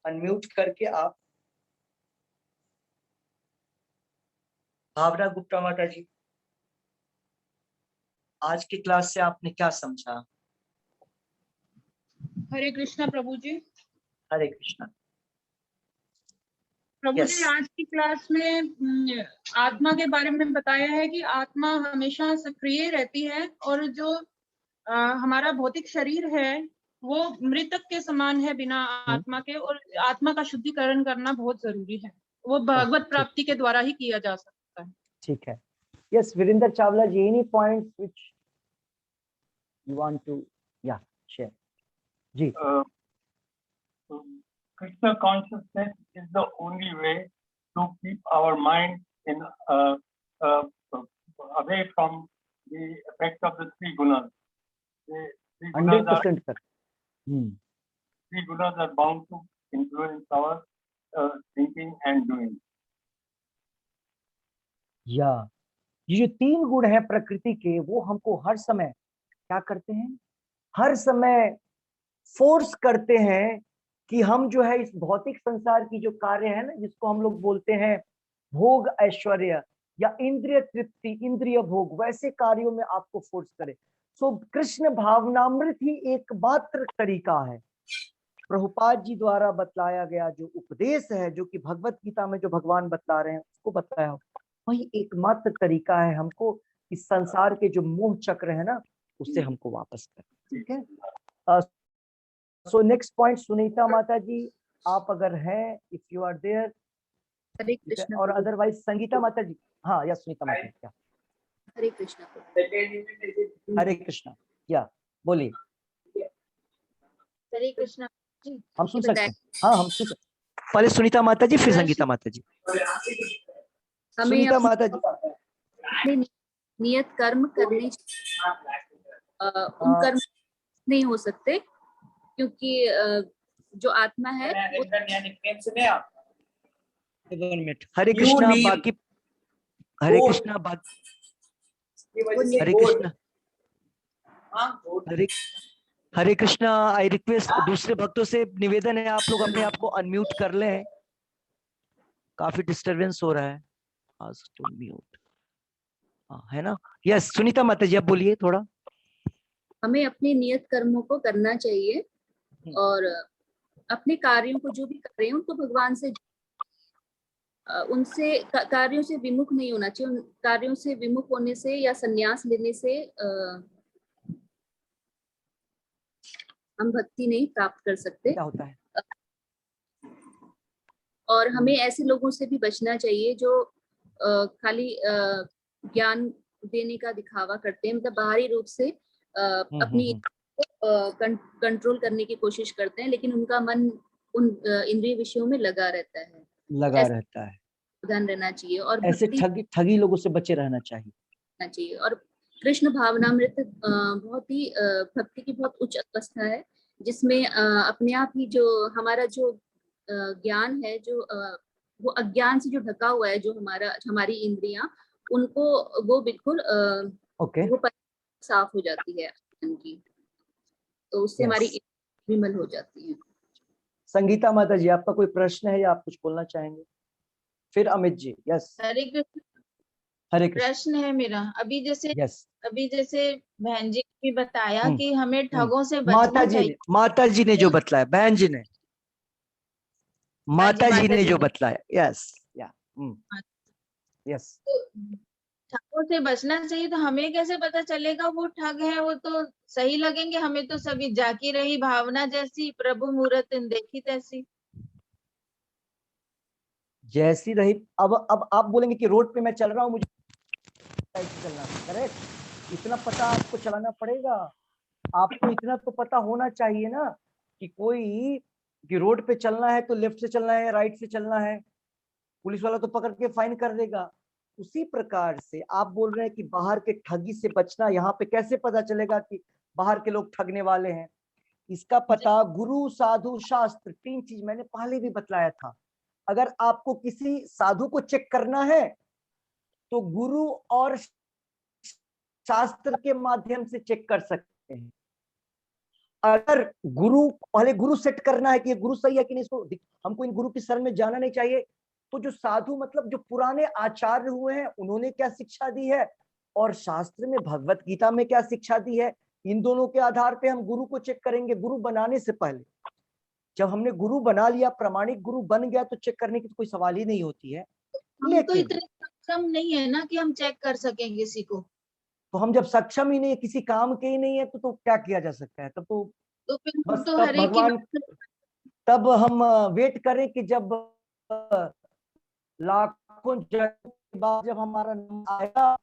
अनम्यूट करके आप। भावना गुप्ता माता जी। आज की क्लास से आपने क्या समझा? हरे कृष्णा प्रभु जी। हरे कृष्णा। प्रभु Yes. जी, आज की क्लास में आत्मा के बारे में बताया है कि आत्मा हमेशा सक्रिय रहती है और जो हमारा भौतिक शरीर है वो मृतक के समान है बिना आत्मा के, और आत्मा का शुद्धिकरण करना बहुत जरूरी है। वो भगवत प्राप्ति के द्वारा ही किया जा सकता है। ठीक है। Yes, Virendra Chawla ji, any points which you want to share? जी। Krishna consciousness is the only way to keep our mind in away from the effect of the three gunas. The three gunas 100% कर। three gunas are bound to influence our thinking and doing. या ये जो 3 गुण है प्रकृति के, वो हमको हर समय क्या करते हैं? हर समय फोर्स करते हैं कि हम जो है इस भौतिक संसार की जो कार्य है ना, जिसको हम लोग बोलते हैं भोग ऐश्वर्य या इंद्रिय तृप्ति, इंद्रिय भोग, वैसे कार्यों में आपको फोर्स करे। सो कृष्ण भावनामृत ही एकमात्र तरीका है। प्रभुपाद जी द्वारा बतलाया गया जो उपदेश है, जो कि भगवत गीता में जो भगवान बतला रहे हैं उसको बताया, वही एकमात्र तरीका है हमको इस संसार के जो मोह चक्र है ना, उससे हमको वापस करना। ठीक है। सो नेक्स्ट पॉइंट, सुनीता माता जी, आप अगर हैं, इफ यू आर देयर, हरे कृष्णा और प्रभु। अदरवाइज संगीता माता जी। हाँ, या सुनीता माता जी, क्या? हरे कृष्णा प्रभु। हरे कृष्णा, या बोलिए। हरे कृष्णा जी। हम सुन सकते हैं। हाँ, हम सुन सकते हैं। पहले सुनीता माता जी, फिर संगीता माता जी। हमें सुनीता माता जी। अपने नियत कर्म करने उन कर्म नहीं हो सकते, क्योंकि जो आत्मा है वो हरे कृष्णा। बाकी हरे कृष्णा, हरे कृष्णा, हरे कृष्णा। आई रिक्वेस्ट, दूसरे भक्तों से निवेदन है, आप लोग अपने आप को अनम्यूट कर लें, काफी डिस्टरबेंस हो रहा है। म्यूट है ना? यस, सुनीता माता जी, आप बोलिए थोड़ा। हमें अपने नियत कर्मों को करना चाहिए और अपने कार्यों को जो भी कर रहे हैं उनको भगवान से उनसे कार्यों से विमुख नहीं होना चाहिए। उन कार्यों से विमुख होने से या संन्यास लेने से हम भक्ति नहीं प्राप्त कर सकते। क्या होता है? और हमें ऐसे लोगों से भी बचना चाहिए जो खाली ज्ञान देने का दिखावा करते हैं, मतलब बाहरी रूप से अपनी कंट्रोल करने की कोशिश करते हैं, लेकिन उनका मन उन इंद्रिय विषयों में लगा रहता है। सावधान रहना चाहिए और ऐसे ठगी लोगों से बचे रहना चाहिए। और कृष्ण भावनामृत बहुत ही भक्ति की बहुत उच्च अवस्था है, जिसमें अपने आप ही जो हमारा जो ज्ञान है, जो वो अज्ञान से जो ढका हुआ है, जो हमारी इंद्रियां, उनको वो बिल्कुल वो साफ हो जाती है उनकी, तो उससे हमारी विमल हो जाती है। संगीता माता जी, आपका कोई प्रश्न है या आप कुछ बोलना चाहेंगे? फिर अमित जी। यस, हरे कृष्ण। हरे कृष्ण। प्रश्न है मेरा, अभी जैसे बहन जी ने बताया कि हमें ठगों से बचना चाहिए। माता जी ने जो बतलाया, बहन जी ने, माता जी ने जो बतलाया। यस, या यस। ठगों से बचना चाहिए, तो हमें कैसे पता चलेगा वो ठग है? वो तो सही लगेंगे हमें तो सभी, जाकी रही भावना जैसी, प्रभु मूरत देखी तैसी। जैसी रही। अब आप बोलेंगे कि रोड पे मैं चल रहा हूँ, मुझे चलना, करेक्ट? इतना पता आपको चलाना पड़ेगा। आपको इतना तो पता होना चाहिए ना कि कि रोड पे चलना है तो लेफ्ट से चलना है, राइट से चलना है। पुलिस वाला तो पकड़ के फाइन कर देगा। उसी प्रकार से आप बोल रहे हैं कि बाहर के ठगी से बचना, यहाँ पे कैसे पता चलेगा कि बाहर के लोग ठगने वाले हैं? इसका पता गुरु, साधु, शास्त्र, 3 चीज मैंने पहले भी बतलाया था। अगर आपको किसी साधु को चेक करना है तो गुरु और शास्त्र के माध्यम से चेक कर सकते हैं। अगर पहले गुरु सेट करना है कि ये गुरु सही है कि नहीं, इसको हमको इन गुरु की शरण में जाना नहीं चाहिए, तो जो साधु मतलब जो पुराने आचार्य हुए हैं, उन्होंने क्या शिक्षा दी है, और शास्त्र में भगवत गीता में क्या शिक्षा दी है, इन दोनों के आधार पे हम गुरु को चेक करेंगे। गुरु बनाने से पहले, जब हमने गुरु बना लिया, प्रामाणिक गुरु बन गया, तो चेक करने की तो कोई सवाल ही नहीं होती है। हम तो लेकिन इतने सक्षम नहीं है ना कि हम चेक कर सकें किसी को। तो हम जब सक्षम ही नहीं है, किसी काम के ही नहीं है, तो क्या किया जा सकता है? तब तो फिर हम बस तो तब हर एक की भगवान, तब हम वेट करें कि जब लाखों जन्म के बाद जब हमारा नाम आएगा,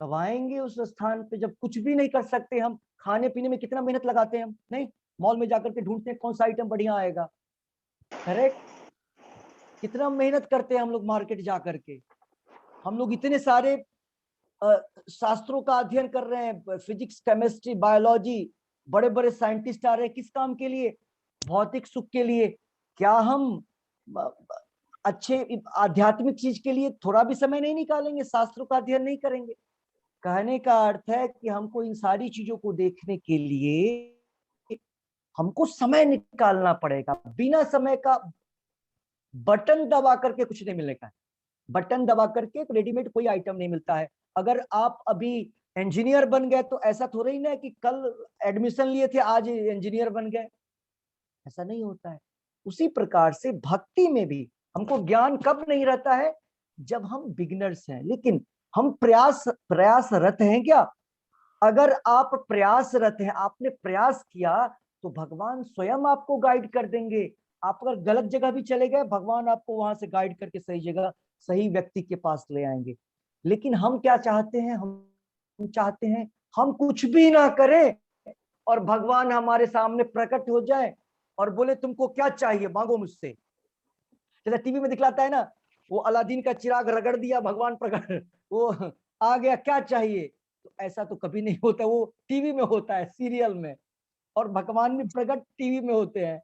तब आएंगे उस स्थान पे जब कुछ भी नहीं कर सकते हम। खाने पीने में कितना मेहनत लगाते हैं हम, नहीं? मॉल में जाकर के ढूंढते हैं कौन सा आइटम बढ़िया आएगा, करेक्ट? कितना मेहनत करते हैं हम लोग मार्केट जाकर के। हम लोग इतने सारे शास्त्रों का अध्ययन कर रहे हैं, फिजिक्स, केमिस्ट्री, बायोलॉजी, बड़े बड़े साइंटिस्ट आ रहे हैं, किस काम के लिए? भौतिक सुख के लिए। क्या हम अच्छे आध्यात्मिक चीज के लिए थोड़ा भी समय नहीं निकालेंगे, शास्त्रों का अध्ययन नहीं करेंगे? कहने का अर्थ है कि हमको इन सारी चीजों को देखने के लिए हमको समय निकालना पड़ेगा। बिना समय का बटन दबा करके कुछ नहीं मिलेगा। बटन दबा करके रेडीमेड कोई आइटम नहीं मिलता है। अगर आप अभी इंजीनियर बन गए तो ऐसा थोड़ा ही ना कि कल एडमिशन लिए थे आज इंजीनियर बन गए, ऐसा नहीं होता है। उसी प्रकार से भक्ति में भी हमको ज्ञान कब नहीं रहता है? जब हम बिगिनर्स हैं। लेकिन हम प्रयासरत हैं क्या? अगर आप प्रयासरत हैं, आपने प्रयास किया, तो भगवान स्वयं आपको गाइड कर देंगे। आप अगर गलत जगह भी चले गए, भगवान आपको वहां से गाइड करके सही जगह, सही व्यक्ति के पास ले आएंगे। लेकिन हम क्या चाहते हैं? हम चाहते हैं हम कुछ भी ना करें और भगवान हमारे सामने प्रकट हो जाए और बोले तुमको क्या चाहिए मांगो मुझसे। जैसे टीवी में दिखलाता है ना, वो अलादीन का चिराग रगड़ दिया, भगवान प्रकट, वो आ गया, क्या चाहिए? तो ऐसा तो कभी नहीं होता। वो टीवी में होता है, सीरियल में, और भगवान भी प्रकट टीवी में होते हैं।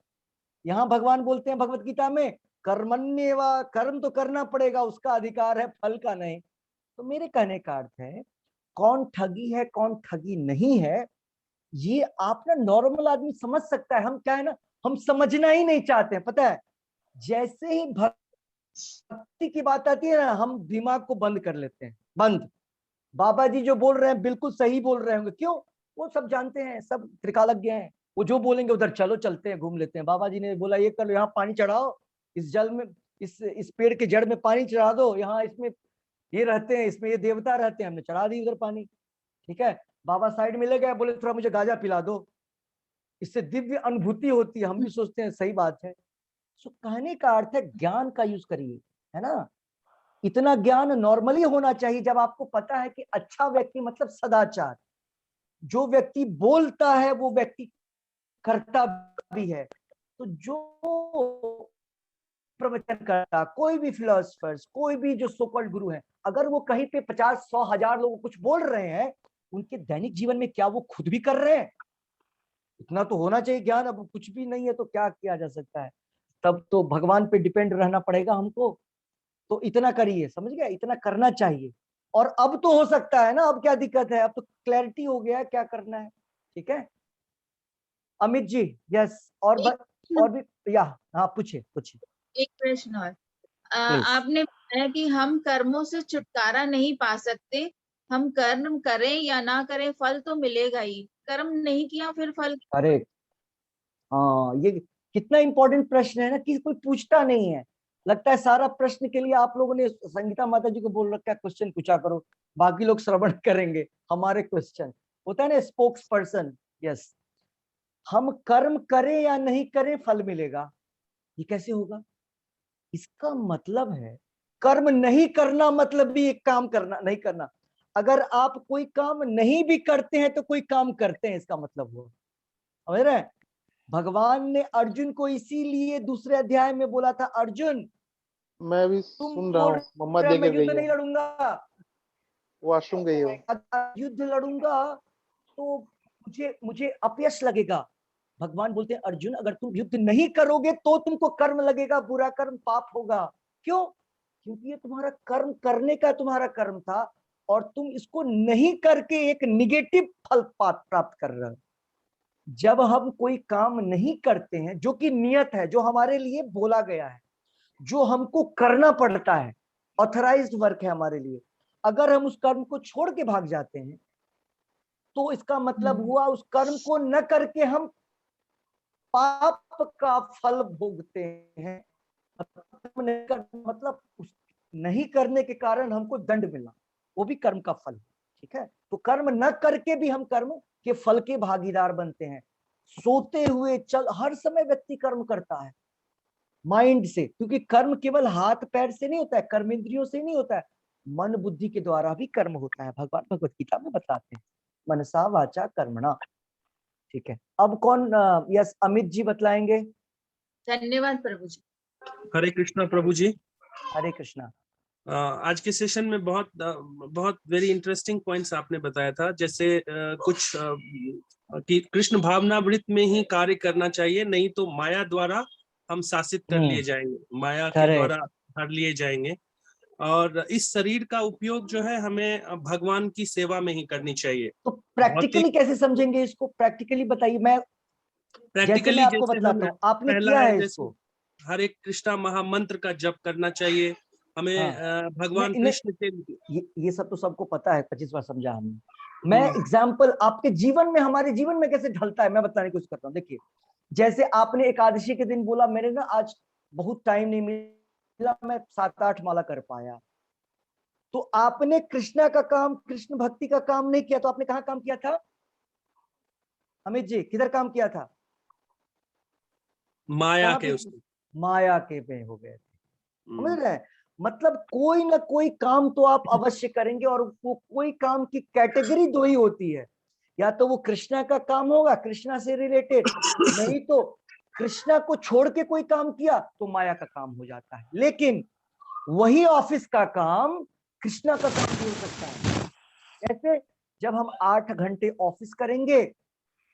यहाँ भगवान बोलते हैं भगवत गीता में, कर्मण्येवा, कर्म तो करना पड़ेगा, उसका अधिकार है, फल का नहीं। तो मेरे कहने का अर्थ है, कौन ठगी है कौन ठगी नहीं है, ये आप ना नॉर्मल आदमी समझ सकता है। हम क्या है ना, हम समझना ही नहीं चाहते हैं। पता है, जैसे ही भक्ति की बात आती है ना, हम दिमाग को बंद कर लेते हैं। बंद। बाबा जी जो बोल रहे हैं बिल्कुल सही बोल रहे होंगे, क्यों? वो सब जानते हैं, सब त्रिकालज्ञ हैं। वो जो बोलेंगे उधर चलो, चलते हैं, घूम लेते हैं। बाबा जी ने बोला ये कर लो, यहाँ पानी चढ़ाओ, इस जल में, इस पेड़ के जड़ में पानी चढ़ा दो, यहाँ इसमें ये रहते हैं, इसमें ये देवता रहते हैं, हमने चढ़ा दी उधर पानी। ठीक है, बाबा साइड में ले गए, बोले थोड़ा मुझे गाजा पिला दो, इससे दिव्य अनुभूति होती है। हम भी सोचते हैं सही बात है। सो कहने का अर्थ है ज्ञान का यूज करिए, है ना? इतना ज्ञान नॉर्मली होना चाहिए जब आपको पता है कि अच्छा व्यक्ति मतलब सदाचार। जो व्यक्ति बोलता है वो व्यक्ति करता भी है। तो जो प्रवचन करता, कोई भी फिलोसफर्स, कोई भी जो सोकॉल्ड गुरु है, अगर वो कहीं पे 50, 100, 1000 लोग कुछ बोल रहे हैं, उनके दैनिक जीवन में क्या वो खुद भी कर रहे हैं? इतना तो होना चाहिए ज्ञान। अब कुछ भी नहीं है तो क्या किया जा सकता है? तब तो भगवान पे डिपेंड रहना पड़ेगा हमको। तो इतना करिए, समझ गया? इतना करना चाहिए। और अब तो हो सकता है ना, अब क्या दिक्कत है? अब तो क्लैरिटी हो गया है क्या करना है। ठीक है अमित जी? यस। और भी या हाँ, पूछिए पूछिए एक प्रश्न और प्लीज। आपने बताया कि हम कर्मों से छुटकारा नहीं पा सकते। हम कर्म करें या ना करें फल तो मिलेगा ही। कर्म नहीं किया फिर फल। अरे हाँ, ये कितना इंपॉर्टेंट प्रश्न है ना, कि कोई पूछता नहीं है। लगता है सारा प्रश्न के लिए आप लोगों ने संगीता माता जी को बोल रखा है क्वेश्चन पूछा करो, बाकी लोग श्रवण करेंगे हमारे क्वेश्चन। होता है ना स्पोक्स पर्सन। यस, हम कर्म करें या नहीं करें फल मिलेगा, ये कैसे होगा? इसका मतलब है कर्म नहीं करना मतलब भी एक काम करना नहीं करना। अगर आप कोई काम नहीं भी करते हैं तो कोई काम करते हैं, इसका मतलब हुआ। समझ रहे हैं? भगवान ने अर्जुन को इसीलिए दूसरे अध्याय में बोला था, अर्जुन मैं भी तुम सुन रहा बोल हूँ, मम्मा रहे हो मैं देकर युद्ध गई नहीं है, लड़ूंगा, वॉशरूम गई हो। अगर युद्ध लड़ूंगा तो मुझे मुझे अपयश लगेगा। भगवान बोलते हैं अर्जुन अगर तुम युद्ध नहीं करोगे तो तुमको कर्म लगेगा, बुरा कर्म, पाप होगा। क्यों? क्योंकि ये तुम्हारा कर्म करने का तुम्हारा कर्म था और तुम इसको नहीं करके एक निगेटिव फल प्राप्त कर रहे हो। जब हम कोई काम नहीं करते हैं जो कि नियत है, जो हमारे लिए बोला गया है, जो हमको करना पड़ता है, ऑथराइज्ड वर्क है हमारे लिए, अगर हम उस कर्म को छोड़ के भाग जाते हैं तो इसका मतलब हुआ उस कर्म को न करके हम पाप का फल भोगते हैं। मतलब उस नहीं करने के कारण हमको दंड मिला, वो भी कर्म का फल। ठीक है, तो कर्म न करके भी हम कर्म के फल के भागीदार बनते हैं। सोते हुए हर समय व्यक्ति कर्म करता है माइंड से, क्योंकि कर्म केवल हाथ पैर से नहीं होता है, कर्म इंद्रियों से नहीं होता है, मन बुद्धि के द्वारा भी कर्म होता है। भगवान भगवत गीता में बताते हैं, मनसा वाचा कर्मणा। ठीक है, अब कौन? यस, अमित जी बतलाएंगे। धन्यवाद प्रभु जी। हरे कृष्णा प्रभु जी। हरे कृष्णा। आज के सेशन में बहुत वेरी इंटरेस्टिंग पॉइंट्स आपने बताया था, जैसे कुछ कि कृष्ण भावनामृत में ही कार्य करना चाहिए, नहीं तो माया द्वारा हम शासित कर लिए जाएंगे, माया के द्वारा हर लिए जाएंगे। और इस शरीर का उपयोग जो है हमें भगवान की सेवा में ही करनी चाहिए। तो प्रैक्टिकली कैसे समझेंगे इसको? प्रैक्टिकली बताइए। मैं प्रैक्टिकली आपको बताता हूँ, आपने किया है इसको। हरे कृष्णा महामंत्र का जप करना चाहिए हमें। भगवान कृष्ण के ये सब तो सबको पता है, 25 बार समझा हमने। मैं एग्जाम्पल आपके जीवन में, हमारे जीवन में कैसे ढलता है मैं बताने की कोशिश करता हूँ। देखिए, जैसे आपने एकादशी के दिन बोला मेरे ना आज बहुत टाइम नहीं मिला, मैं 7-8 माला कर पाया, तो आपने कृष्णा का काम, कृष्ण भक्ति का काम नहीं किया, तो आपने कहाँ काम किया था? अमित जी किधर काम किया था? माया के, माया के पे हो गए, समझ रहे हैं? मतलब कोई ना कोई काम तो आप अवश्य करेंगे, और वो कोई काम की कैटेगरी दो ही होती है, या तो वो कृष्णा का काम होगा, कृष्णा से रिलेटेड, नहीं तो कृष्णा को छोड़ के कोई काम किया तो माया का काम हो जाता है। लेकिन वही ऑफिस का काम कृष्णा का काम भी हो सकता है। जैसे जब हम 8 घंटे ऑफिस करेंगे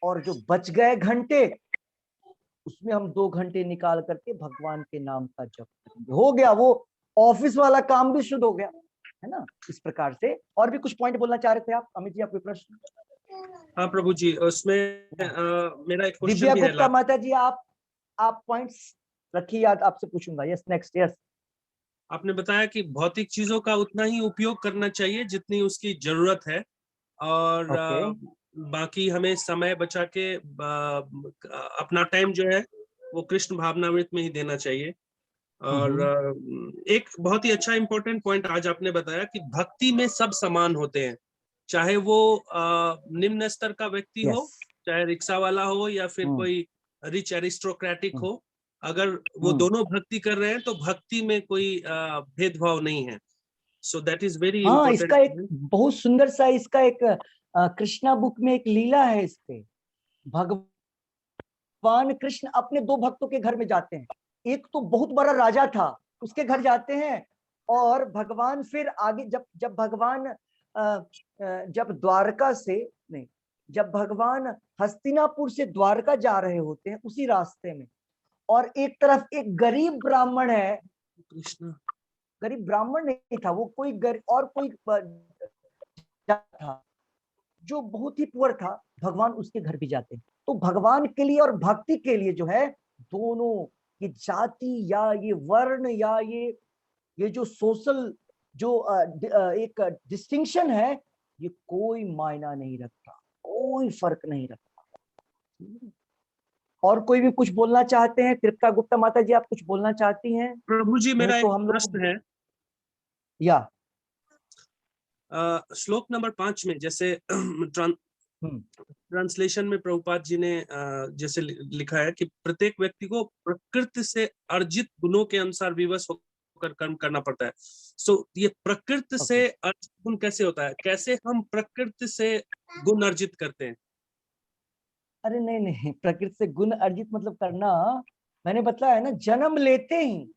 और जो बच गए घंटे उसमें हम 2 घंटे निकाल करके भगवान के नाम का जप करेंगे, हो गया वो ऑफिस वाला काम भी शुद्ध हो गया, है ना? इस प्रकार से। और भी कुछ पॉइंट बोलना चाह रहे थे आप अमित जी? आप कोई प्रश्न? हाँ प्रभु जी, उसमें मेरा एक क्वेश्चन दिव्या भी है। गुप्ता माता जी, आप पॉइंट्स रखिए, याद आपसे पूछूंगा। Yes, next. यस, आपने बताया कि भौतिक चीजों का उतना ही उपयोग करना चाहिए जितनी उसकी जरूरत है, और बाकी हमें समय बचा के अपना टाइम जो है वो कृष्ण भावनामृत में ही देना चाहिए। और एक बहुत ही अच्छा इंपॉर्टेंट पॉइंट आज आपने बताया कि भक्ति में सब समान होते हैं, चाहे वो निम्न स्तर का व्यक्ति हो, चाहे रिक्शा वाला हो, या फिर कोई रिच एरिस्टोक्रेटिक हो, अगर वो दोनों भक्ति कर रहे हैं तो भक्ति में कोई भेदभाव नहीं है। So that is very important. इसका एक बहुत सुंदर सा, इसका एक कृष्णा बुक में एक लीला है इस पे। भगवान कृष्ण अपने 2 भक्तों के घर में जाते हैं, एक तो बहुत बड़ा राजा था उसके घर जाते हैं, और भगवान फिर आगे जब भगवान जब द्वारका से नहीं, जब भगवान हस्तिनापुर से द्वारका जा रहे होते हैं उसी रास्ते में, और एक तरफ एक गरीब ब्राह्मण है, गरीब ब्राह्मण नहीं था वो, कोई और कोई था जो बहुत ही पुअर था, भगवान उसके घर भी जाते हैं। तो भगवान के लिए और भक्ति के लिए जो है, दोनों ये जाति या ये वर्ण या ये जो सोशल जो एक डिस्टिंक्शन है, ये कोई मायना नहीं रखता, कोई फर्क नहीं रखता। और कोई भी कुछ बोलना चाहते हैं? तृप्ता गुप्ता माता जी, आप कुछ बोलना चाहती हैं? प्रभु जी मेरा एक प्रश्न है। या श्लोक नंबर 5 में जैसे ट्रांसलेशन में प्रभुपाद जी ने जैसे लिखा है कि प्रत्येक व्यक्ति को प्रकृति से अर्जित गुणों के अनुसार विवश होकर कर्म करना पड़ता है। सो ये प्रकृति से अर्जित गुण कैसे होता है? कैसे हम प्रकृति से गुण अर्जित करते हैं? अरे नहीं, प्रकृति से गुण अर्जित मतलब करना, मैंने बताया है ना, जन्म लेते ही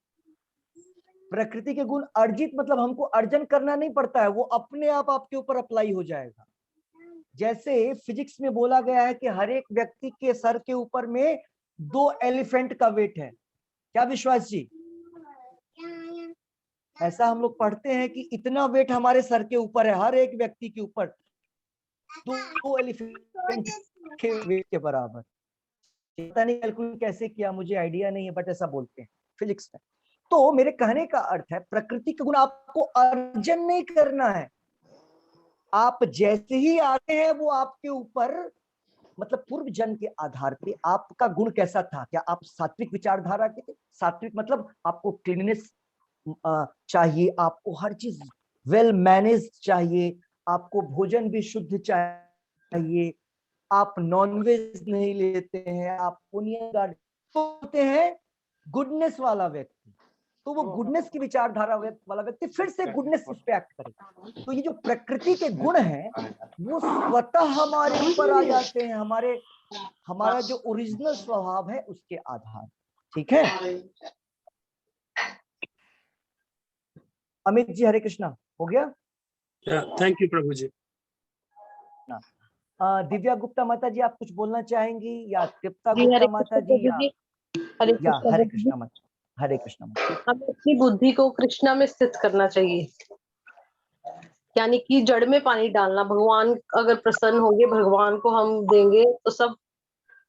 प्रकृति के गुण अर्जित मतलब हमको अर्जन करना नहीं पड़ता है, वो अपने आप आपके ऊपर अप्लाई हो जाएगा। जैसे फिजिक्स में बोला गया है कि हर एक व्यक्ति के सर के ऊपर में 2 एलिफेंट का वेट है। क्या विश्वास जी? ऐसा हम लोग पढ़ते हैं कि इतना वेट हमारे सर के ऊपर है, हर एक व्यक्ति के ऊपर 2 एलिफेंट के वेट के बराबर। पता नहीं कैलकुलेट कैसे किया, मुझे आइडिया नहीं है, बट ऐसा बोलते हैं फिजिक्स में। तो मेरे कहने का अर्थ है, प्रकृति का गुण आपको अर्जन नहीं करना है, आप जैसे ही आते हैं वो आपके ऊपर, मतलब पूर्व जन्म के आधार पे आपका गुण कैसा था, क्या आप सात्विक विचारधारा के थे? सात्विक मतलब आपको क्लीननेस चाहिए, आपको हर चीज वेल मैनेज चाहिए, आपको भोजन भी शुद्ध चाहिए, आप नॉनवेज नहीं लेते हैं, आप पुण्य होते हैं, गुडनेस वाला व्यक्ति, तो वो गुडनेस की विचारधारा वाला व्यक्ति फिर से गुडनेस उस पे एक्ट करेगा। तो ये जो प्रकृति के गुण हैं वो स्वतः हमारे ऊपर आ जाते हैं, हमारा जो ओरिजिनल स्वभाव है उसके आधार। ठीक है अमित जी, हरे कृष्णा, हो गया? थैंक यू प्रभु जी। दिव्या गुप्ता माता जी, आप कुछ बोलना चाहेंगी, या तृप्ता जी, गुप्ता हरे माता कृष्ण जी, प्रभु जी। हरे या कृष्ण हरे प्रभु जी। कृष्णा माता, हरे कृष्णा माता। हमें अपनी बुद्धि को कृष्णा में स्थित करना चाहिए, यानी कि जड़ में पानी डालना। भगवान अगर प्रसन्न होंगे, भगवान को हम देंगे तो सब,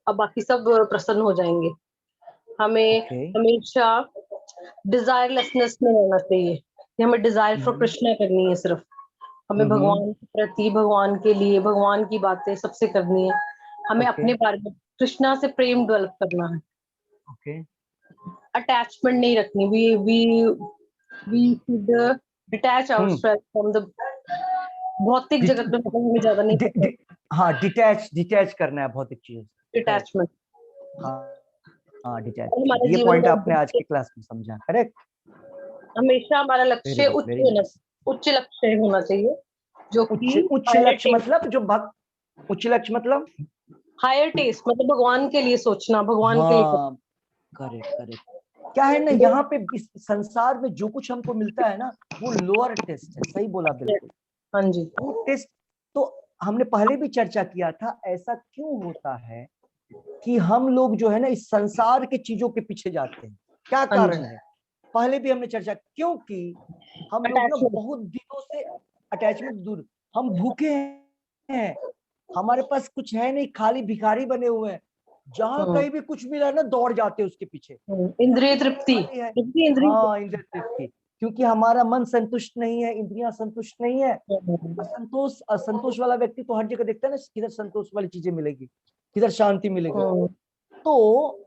अब बाकी सब प्रसन्न हो जाएंगे। हमें हमेशा डिजायरलेसनेस में रहना चाहिए, कि हमें डिजायर फॉर कृष्णा करनी है सिर्फ। हमें भगवान के प्रति, भगवान के लिए, भगवान की बातें सबसे करनी है। हमें अपने बारे में कृष्णा से प्रेम डेवलप करना है। अटैचमेंट नहीं रखनी। We should detach ourself from the भौतिक जगत में, मतलब हमें ज्यादा नहीं हाँ, डिटैच करना है भौतिक चीजों से। डिटैचमेंट। हाँ डिटैच, हमारे ये जीवन पॉइंट का आपने आज की क्लास में समझा, करेक्ट। हमेशा हमारा लक्ष्य उच्च लक्ष्य होना चाहिए, जो उच्च लक्ष्य मतलब उच्च लक्ष्य मतलब हायर टेस्ट, मतलब भगवान के लिए सोचना, भगवान के लिए। करेक्ट। क्या है ना, यहाँ पे इस संसार में जो कुछ हमको मिलता है ना वो लोअर टेस्ट है, सही बोला बिल्कुल। हाँ जी। वो टेस्ट तो हमने पहले भी चर्चा किया था, ऐसा क्यों होता है कि हम लोग जो है ना इस संसार के चीजों के पीछे जाते हैं, क्या कारण है? पहले भी हमने चर्चा, क्योंकि हम लोग ना बहुत दिनों से अटैचमेंट दूर, हम भूखे हैं, हमारे पास कुछ है नहीं, खाली भिखारी बने हुए हैं, जहां कहीं भी कुछ मिला ना दौड़ जाते हैं उसके पीछे। इंद्रिय तृप्ति। हाँ, इंद्रिय तृप्ति, क्योंकि हमारा मन संतुष्ट नहीं है, इंद्रियां संतुष्ट नहीं है। असंतोष वाला व्यक्ति तो हर जगह देखता है ना, किधर संतोष वाली चीजें मिलेगी, किधर शांति मिलेगी। तो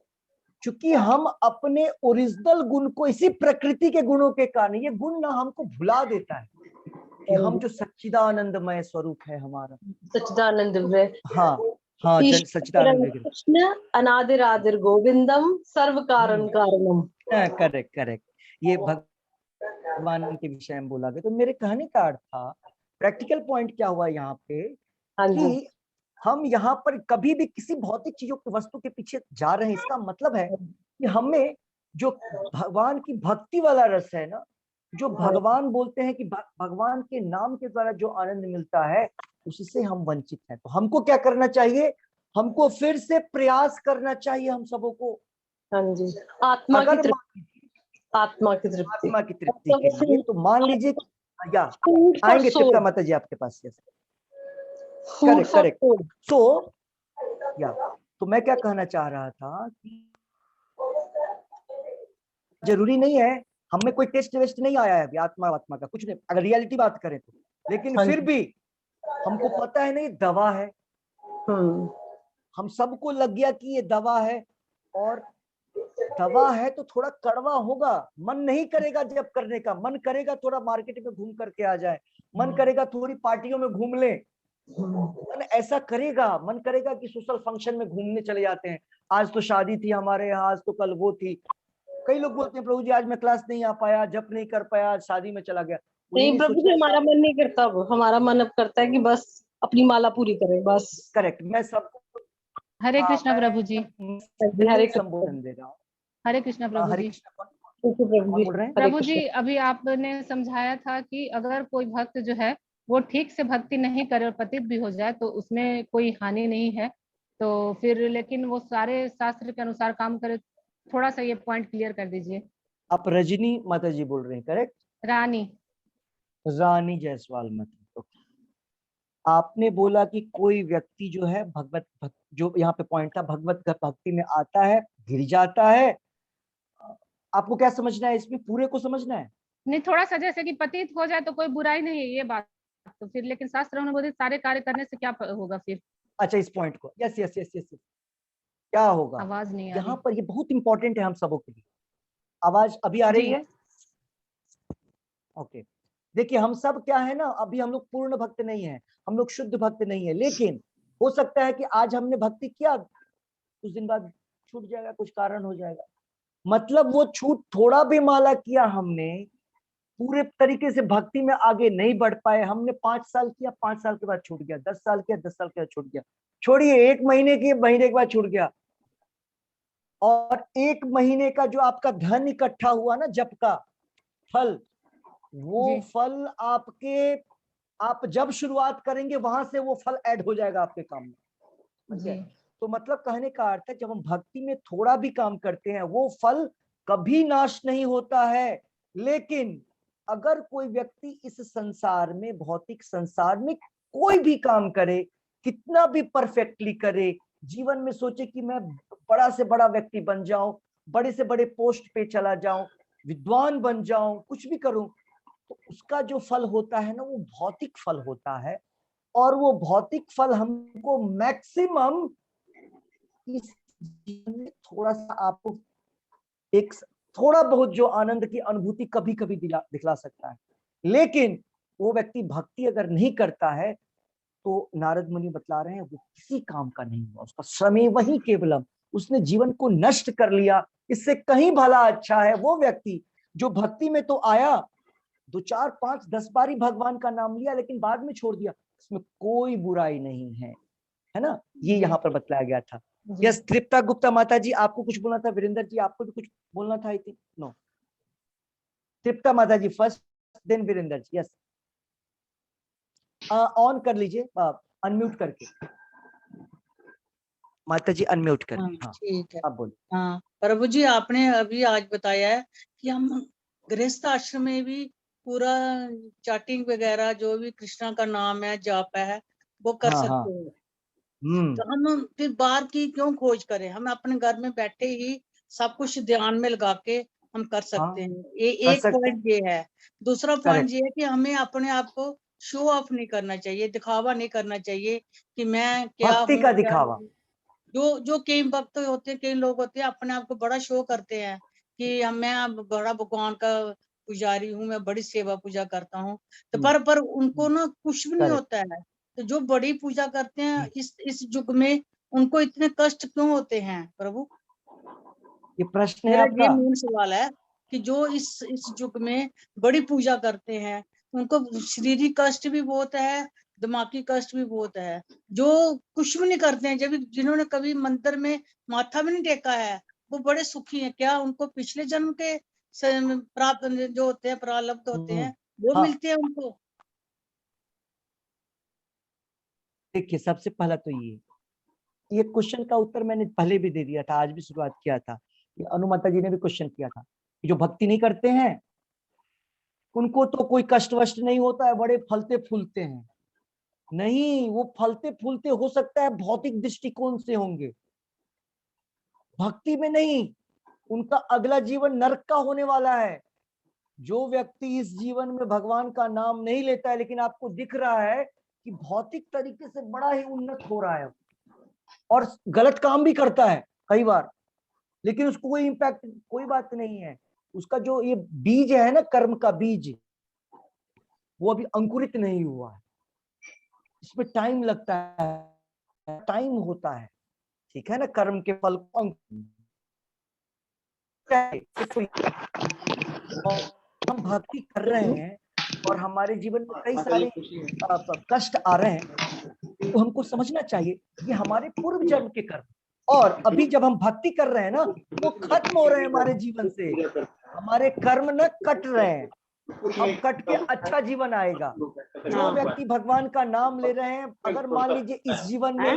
चूंकि हम अपने ओरिजिनल गुण को, इसी प्रकृति के गुणों के कारण, ये गुण ना हमको भुला देता है कि हम जो सच्चिदानंदमय स्वरूप है हमारा, सच्चिदानंदमय। हाँ सच्चिदानंद कृष्ण अनादिर आदिर गोविंदम सर्व कारण कारणम। करेक्ट, ये भगवान के विषय में बोला गया। तो मेरे कहने का अर्थ था, प्रैक्टिकल पॉइंट क्या हुआ यहाँ पे, कि हम यहाँ पर कभी भी किसी भौतिक चीजों की वस्तु के पीछे जा रहे हैं, इसका मतलब है कि हमें जो भगवान की भक्ति वाला रस है ना, जो भगवान बोलते हैं कि भगवान के नाम के द्वारा जो आनंद मिलता है उससे हम वंचित हैं। तो हमको क्या करना चाहिए? हमको फिर से प्रयास करना चाहिए हम सबों को। हाँ जी, आत्मा की तृप्ति के लिए। तो मान लीजिए, या आएंगे तृप्ता माता जी आपके पास। करेक्ट। तो मैं क्या कहना चाह रहा था कि जरूरी नहीं है, हमें कोई टेस्ट वेस्ट नहीं आया है अभी आत्मा का, कुछ नहीं, अगर रियलिटी बात करें तो। लेकिन फिर भी हमको पता है नहीं दवा है, हम सबको लग गया कि ये दवा है, और दवा है तो थोड़ा कड़वा होगा, मन नहीं करेगा जब करने का, मन करेगा थोड़ा मार्केट में घूम करके आ जाए, मन करेगा थोड़ी पार्टियों में घूम ले, मन ऐसा करेगा, मन करेगा कि सोशल फंक्शन में घूमने चले जाते हैं, आज तो शादी थी हमारे यहाँ, आज तो कल वो थी। कई लोग बोलते हैं प्रभु जी आज मैं क्लास नहीं आ पाया, जप नहीं कर पाया, शादी में चला गया। नहीं प्रभु जी, हमारा मन नहीं करता, हमारा मन अब करता है कि बस अपनी माला पूरी करें बस। करेक्ट। मैं सबको हरे कृष्णा प्रभु जी। हरे संबोधन दे रहा हूँ। हरे कृष्णा प्रभु जी। प्रभु जी, अभी आपने समझाया था कि अगर कोई भक्त जो है वो ठीक से भक्ति नहीं करे और पतित भी हो जाए तो उसमें कोई हानि नहीं है, तो फिर लेकिन वो सारे शास्त्र के अनुसार काम करे, थोड़ा सा ये पॉइंट क्लियर कर दीजिए। आप रजनी माता जी बोल रहे हैं, करेक्ट? रानी जायसवाल माता। आपने बोला कि कोई व्यक्ति जो है जो यहाँ पे पॉइंट था, भगवत भक्ति में आता है, गिर जाता है, आपको क्या समझना है इसमें? पूरे को समझना है? नहीं, थोड़ा सा जैसे कि पतित हो जाए तो कोई बुराई नहीं है, ये बात तो फिर लेकिन शास्त्रों ने बोले सारे कार्य करने से क्या होगा फिर? अच्छा, इस पॉइंट को, यस यस यस यस, क्या होगा? आवाज नहीं आ यहाँ रही। पर ये बहुत इंपॉर्टेंट है हम सबों के लिए। आवाज अभी आ रही जी। है? ओके, देखिए हम सब क्या है ना, अभी हम लोग पूर्ण भक्त नहीं है, हम लोग शुद्ध भक्त नहीं है, लेकिन हो सकता है कि आज हमने भक्ति किया, कुछ दिन बाद छूट जाएगा, कुछ कारण हो जाएगा। मतलब वो छूट, थोड़ा भी माला किया हमने, पूरे तरीके से भक्ति में आगे नहीं बढ़ पाए, हमने 5 साल किया, 5 साल के बाद छूट गया, 10 साल किया, 10 साल के बाद छूट गया, छोड़िए 1 महीने के, महीने के बाद छूट गया, और 1 महीने का जो आपका धन इकट्ठा हुआ ना, जप का फल, वो फल आपके, आप जब शुरुआत करेंगे वहां से वो फल ऐड हो जाएगा आपके काम में। तो मतलब कहने का अर्थ है, जब हम भक्ति में थोड़ा भी काम करते हैं वो फल कभी नाश नहीं होता है। लेकिन अगर कोई व्यक्ति इस संसार में, भौतिक संसार में कोई भी काम करे, कितना भी परफेक्टली करे, जीवन में सोचे कि मैं बड़ा से बड़ा व्यक्ति बन जाऊं, बड़े से बड़े पोस्ट पे चला जाऊं, विद्वान बन जाऊं, कुछ भी करूं, तो उसका जो फल होता है ना, वो भौतिक फल होता है। और वो भौतिक फल हमको मैक्सिमम इस जीवन में थोड़ा सा, आपको एक थोड़ा बहुत जो आनंद की अनुभूति कभी कभी दिखला सकता है। लेकिन वो व्यक्ति भक्ति अगर नहीं करता है, तो नारद मुनि बतला रहे हैं वो किसी काम का नहीं हुआ, उसका श्रमे वही केवलम, उसने जीवन को नष्ट कर लिया। इससे कहीं भला अच्छा है वो व्यक्ति जो भक्ति में तो आया, 2 4 5 10 बार ही भगवान का नाम लिया, लेकिन बाद में छोड़ दिया, इसमें कोई बुराई नहीं है, है ना? ये यहाँ पर बतलाया गया था। यस, तृप्ता गुप्ता माता जी, आपको कुछ बोलना था? वीरेंद्र जी, आपको भी कुछ बोलना था? आई थिंक नो, तृप्ता माता ji first, then Virendra ji. Yes, on कर लीजिए, अनम्यूट करके माता जी, अनम्यूट कर। हाँ ठीक है, आप बोलिए। हाँ प्रभु जी, आपने अभी आज बताया है कि हम गृहस्थ आश्रम में भी पूरा चैटिंग वगैरह जो भी कृष्णा का नाम है, जाप है, वो कर सकते हैं। तो हम फिर बाहर की क्यों खोज करें? हम अपने घर में बैठे ही सब कुछ ध्यान में लगा के हम कर सकते हैं। एक पॉइंट ये है। दूसरा पॉइंट ये है कि हमें अपने आप को शो ऑफ नहीं करना चाहिए, दिखावा नहीं करना चाहिए कि मैं क्या भक्ति का दिखावा। जो कई भक्त होते हैं, कई लोग होते हैं अपने आप को बड़ा शो करते हैं कि मैं बड़ा भगवान का पुजारी हूँ, मैं बड़ी सेवा पूजा करता हूँ, तो पर उनको ना कुछ भी नहीं होता है। तो जो बड़ी पूजा करते हैं इस युग में, उनको इतने कष्ट क्यों होते हैं प्रभु? ये प्रश्न है मेरा आपका? ये मेन सवाल है कि जो इस युग में बड़ी पूजा करते हैं, उनको शारीरिक कष्ट भी बहुत है, दिमागी कष्ट भी बहुत है। जो कुछ भी नहीं करते हैं, जब जिन्होंने कभी मंदिर में माथा भी नहीं टेका है, वो बड़े सुखी हैं। क्या उनको पिछले जन्म के प्राप्त जो होते हैं, प्रारब्ध होते हैं, वो मिलते हैं उनको? देखिए, सबसे पहला तो ये क्वेश्चन का उत्तर मैंने पहले भी दे दिया था, आज भी शुरुआत किया था। अनुमाता जी ने भी क्वेश्चन किया था कि जो भक्ति नहीं करते हैं उनको तो कोई कष्ट वष्ट नहीं होता है, बड़े फलते फूलते हैं। नहीं, वो फलते फूलते हो सकता है भौतिक दृष्टिकोण से होंगे, भक्ति में नहीं। उनका अगला जीवन नरक का होने वाला है। जो व्यक्ति इस जीवन में भगवान का नाम नहीं लेता है, लेकिन आपको दिख रहा है कि भौतिक तरीके से बड़ा ही उन्नत हो रहा है और गलत काम भी करता है कई बार, लेकिन उसको कोई इम्पैक्ट, कोई बात नहीं है। उसका जो ये बीज है ना, कर्म का बीज, वो अभी अंकुरित नहीं हुआ है, इसमें टाइम लगता है, टाइम होता है, ठीक है ना? कर्म के फल को हम भक्ति कर रहे हैं और हमारे जीवन में कई सारे कष्ट आ रहे हैं, तो हमको समझना चाहिए ये हमारे पूर्व जन्म के कर्म, और अभी जब हम भक्ति कर रहे हैं ना, वो खत्म हो रहे हैं हमारे जीवन से। हमारे कर्म न कट रहे हैं, हम कट के अच्छा जीवन आएगा। जो व्यक्ति भगवान का नाम ले रहे हैं, अगर मान लीजिए इस जीवन में,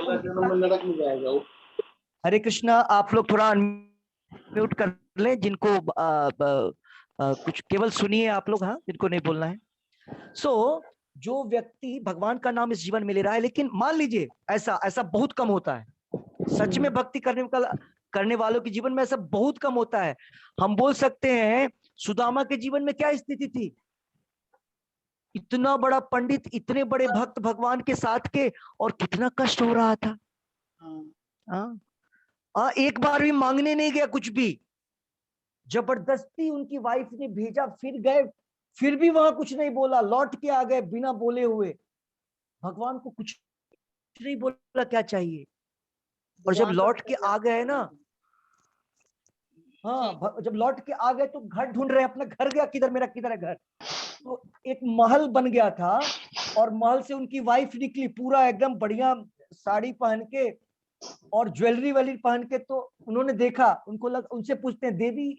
हरे कृष्णा, आप लोग थोड़ा म्यूट कर लें, जिनको कुछ केवल सुनिए आप लोग, हाँ, जिनको नहीं बोलना है। जो व्यक्ति भगवान का नाम इस जीवन में ले रहा है, लेकिन मान लीजिए ऐसा बहुत कम होता है, सच में भक्ति करने वालों के जीवन में ऐसा बहुत कम होता है। हम बोल सकते हैं सुदामा के जीवन में क्या स्थिति थी? इतना बड़ा पंडित, इतने बड़े भक्त भगवान के साथ के, और कितना कष्ट हो रहा था। एक बार भी मांगने नहीं गया कुछ भी, जबरदस्ती उनकी वाइफ ने भेजा, फिर गए, फिर भी वहां कुछ नहीं बोला, लौट के आ गए बिना बोले हुए। भगवान को कुछ नहीं बोला क्या चाहिए। और जब लौट के आ गए ना, हाँ, जब लौट के आ गए तो घर ढूंढ रहे हैं, अपना घर गया, किधर मेरा, किधर है घर। तो एक महल बन गया था, और महल से उनकी वाइफ निकली, पूरा एकदम बढ़िया साड़ी पहन के और ज्वेलरी वाली पहन के। तो उन्होंने देखा, उनको उनसे पूछते हैं, देवी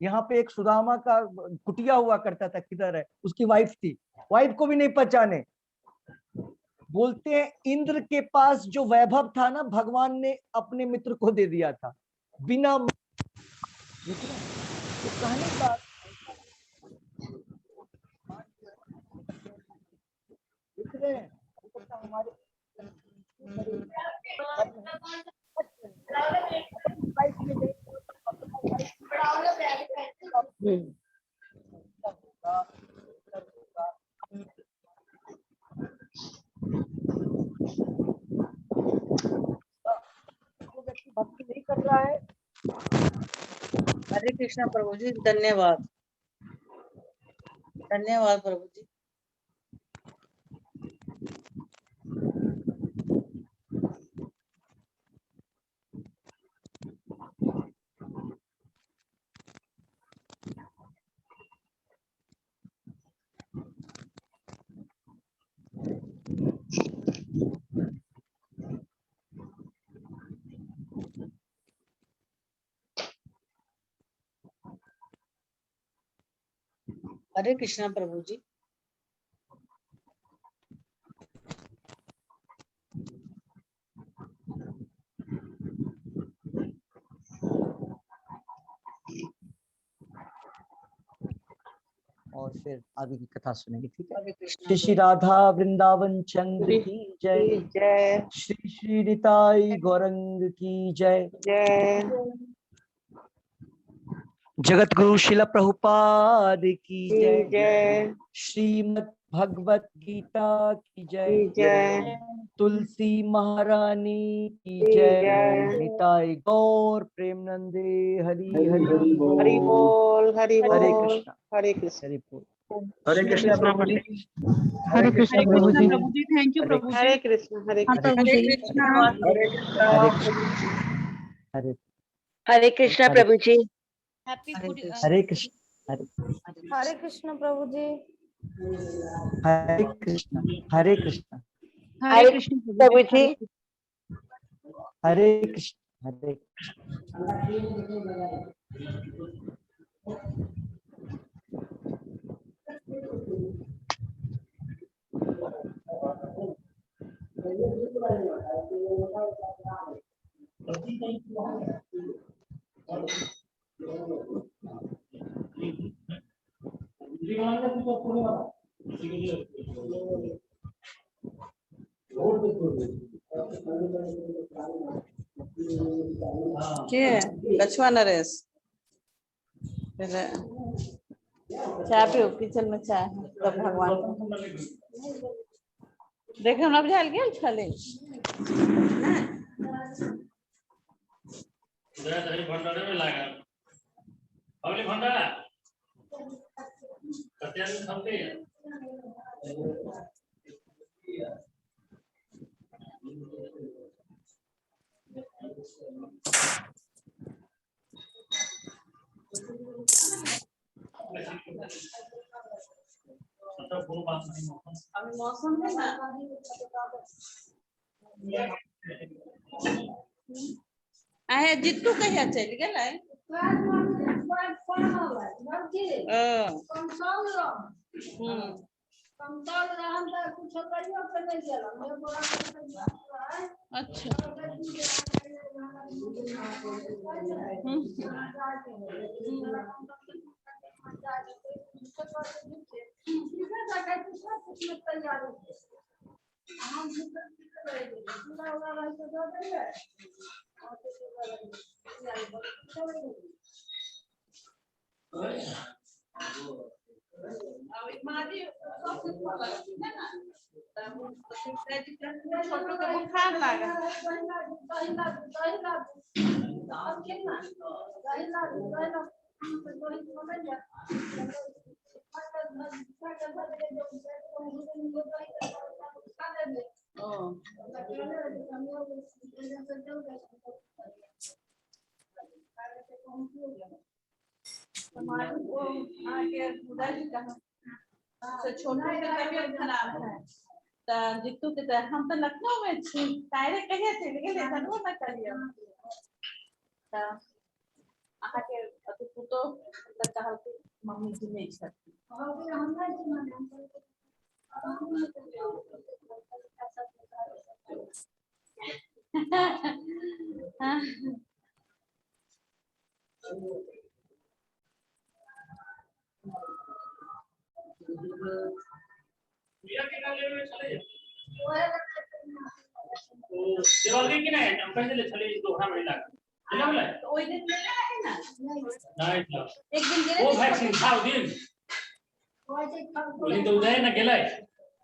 यहाँ पे एक सुदामा का कुटिया हुआ करता था, किधर है। उसकी वाइफ थी, वाइफ को भी नहीं पहचाने। बोलते हैं इंद्र के पास जो वैभव था ना, भगवान ने अपने मित्र को दे दिया था, बिना। तो कहने का हमारे भक्ति नहीं कर रहा है। हरे कृष्णा प्रभु जी, धन्यवाद, धन्यवाद प्रभु जी। हरे कृष्णा प्रभु जी। और फिर आगे की कथा सुनेंगे, ठीक है। श्री श्री राधा वृंदावन चंद्र की जय जय, श्री श्री निताई गौरंग की जय जय, जगत गुरु शिला प्रभुपाद की जय जय, श्रीमद् भगवत गीता की जय जय, तुलसी महारानी की जय, निताई गौर प्रेमनंदे हरि हरि हरि बोल, हरि बोल, हरे कृष्ण, हरे कृष्ण, हरे कृष्ण प्रभु जी। हरे कृष्ण प्रभु जी, थैंक यू प्रभु जी। हरे कृष्ण, हरे कृष्ण, हरे कृष्णा प्रभु जी। हरे कृष्ण, हरे कृष्ण प्रभु जी। हरे कृष्ण, हरे कृष्ण, हरे कृष्ण प्रभु जी। हरे कृष्ण, हरे लक्ष्मण नरेश चाय पियो, किचन में चाय है, तब भगवान देखे हम लोग झाल गया छले भंडारे में लगा अगले भंडारा कत्यान खाते हैं। मौसम है ना आहे जिट्टू कहिया चल गेलै अच्छा छोटू के बुखार लगा छोटू के तबियत खराब है तो जितू के हम तो लखनऊ में छी तारे कहिए थे लेकिन धनवा न करियो तो आहा के अति पुतो कहल कि मम्मी जी नहीं छथि देवाली की नहीं हम पहले चले दोहरा महिला चला बोला तो ओई दिन ले है ना नहीं एक दिन गेले वो वैक्सीन था वो दिन तो उदय ना गेले हैं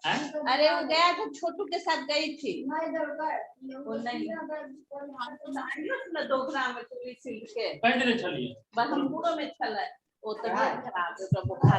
अरे वो गया तो छोटू के साथ गई थी वो नहीं ना दोहरा में चली सिल के पहले चलिए बस हम पूरा में चला वो तबियत खराब है तो बुखार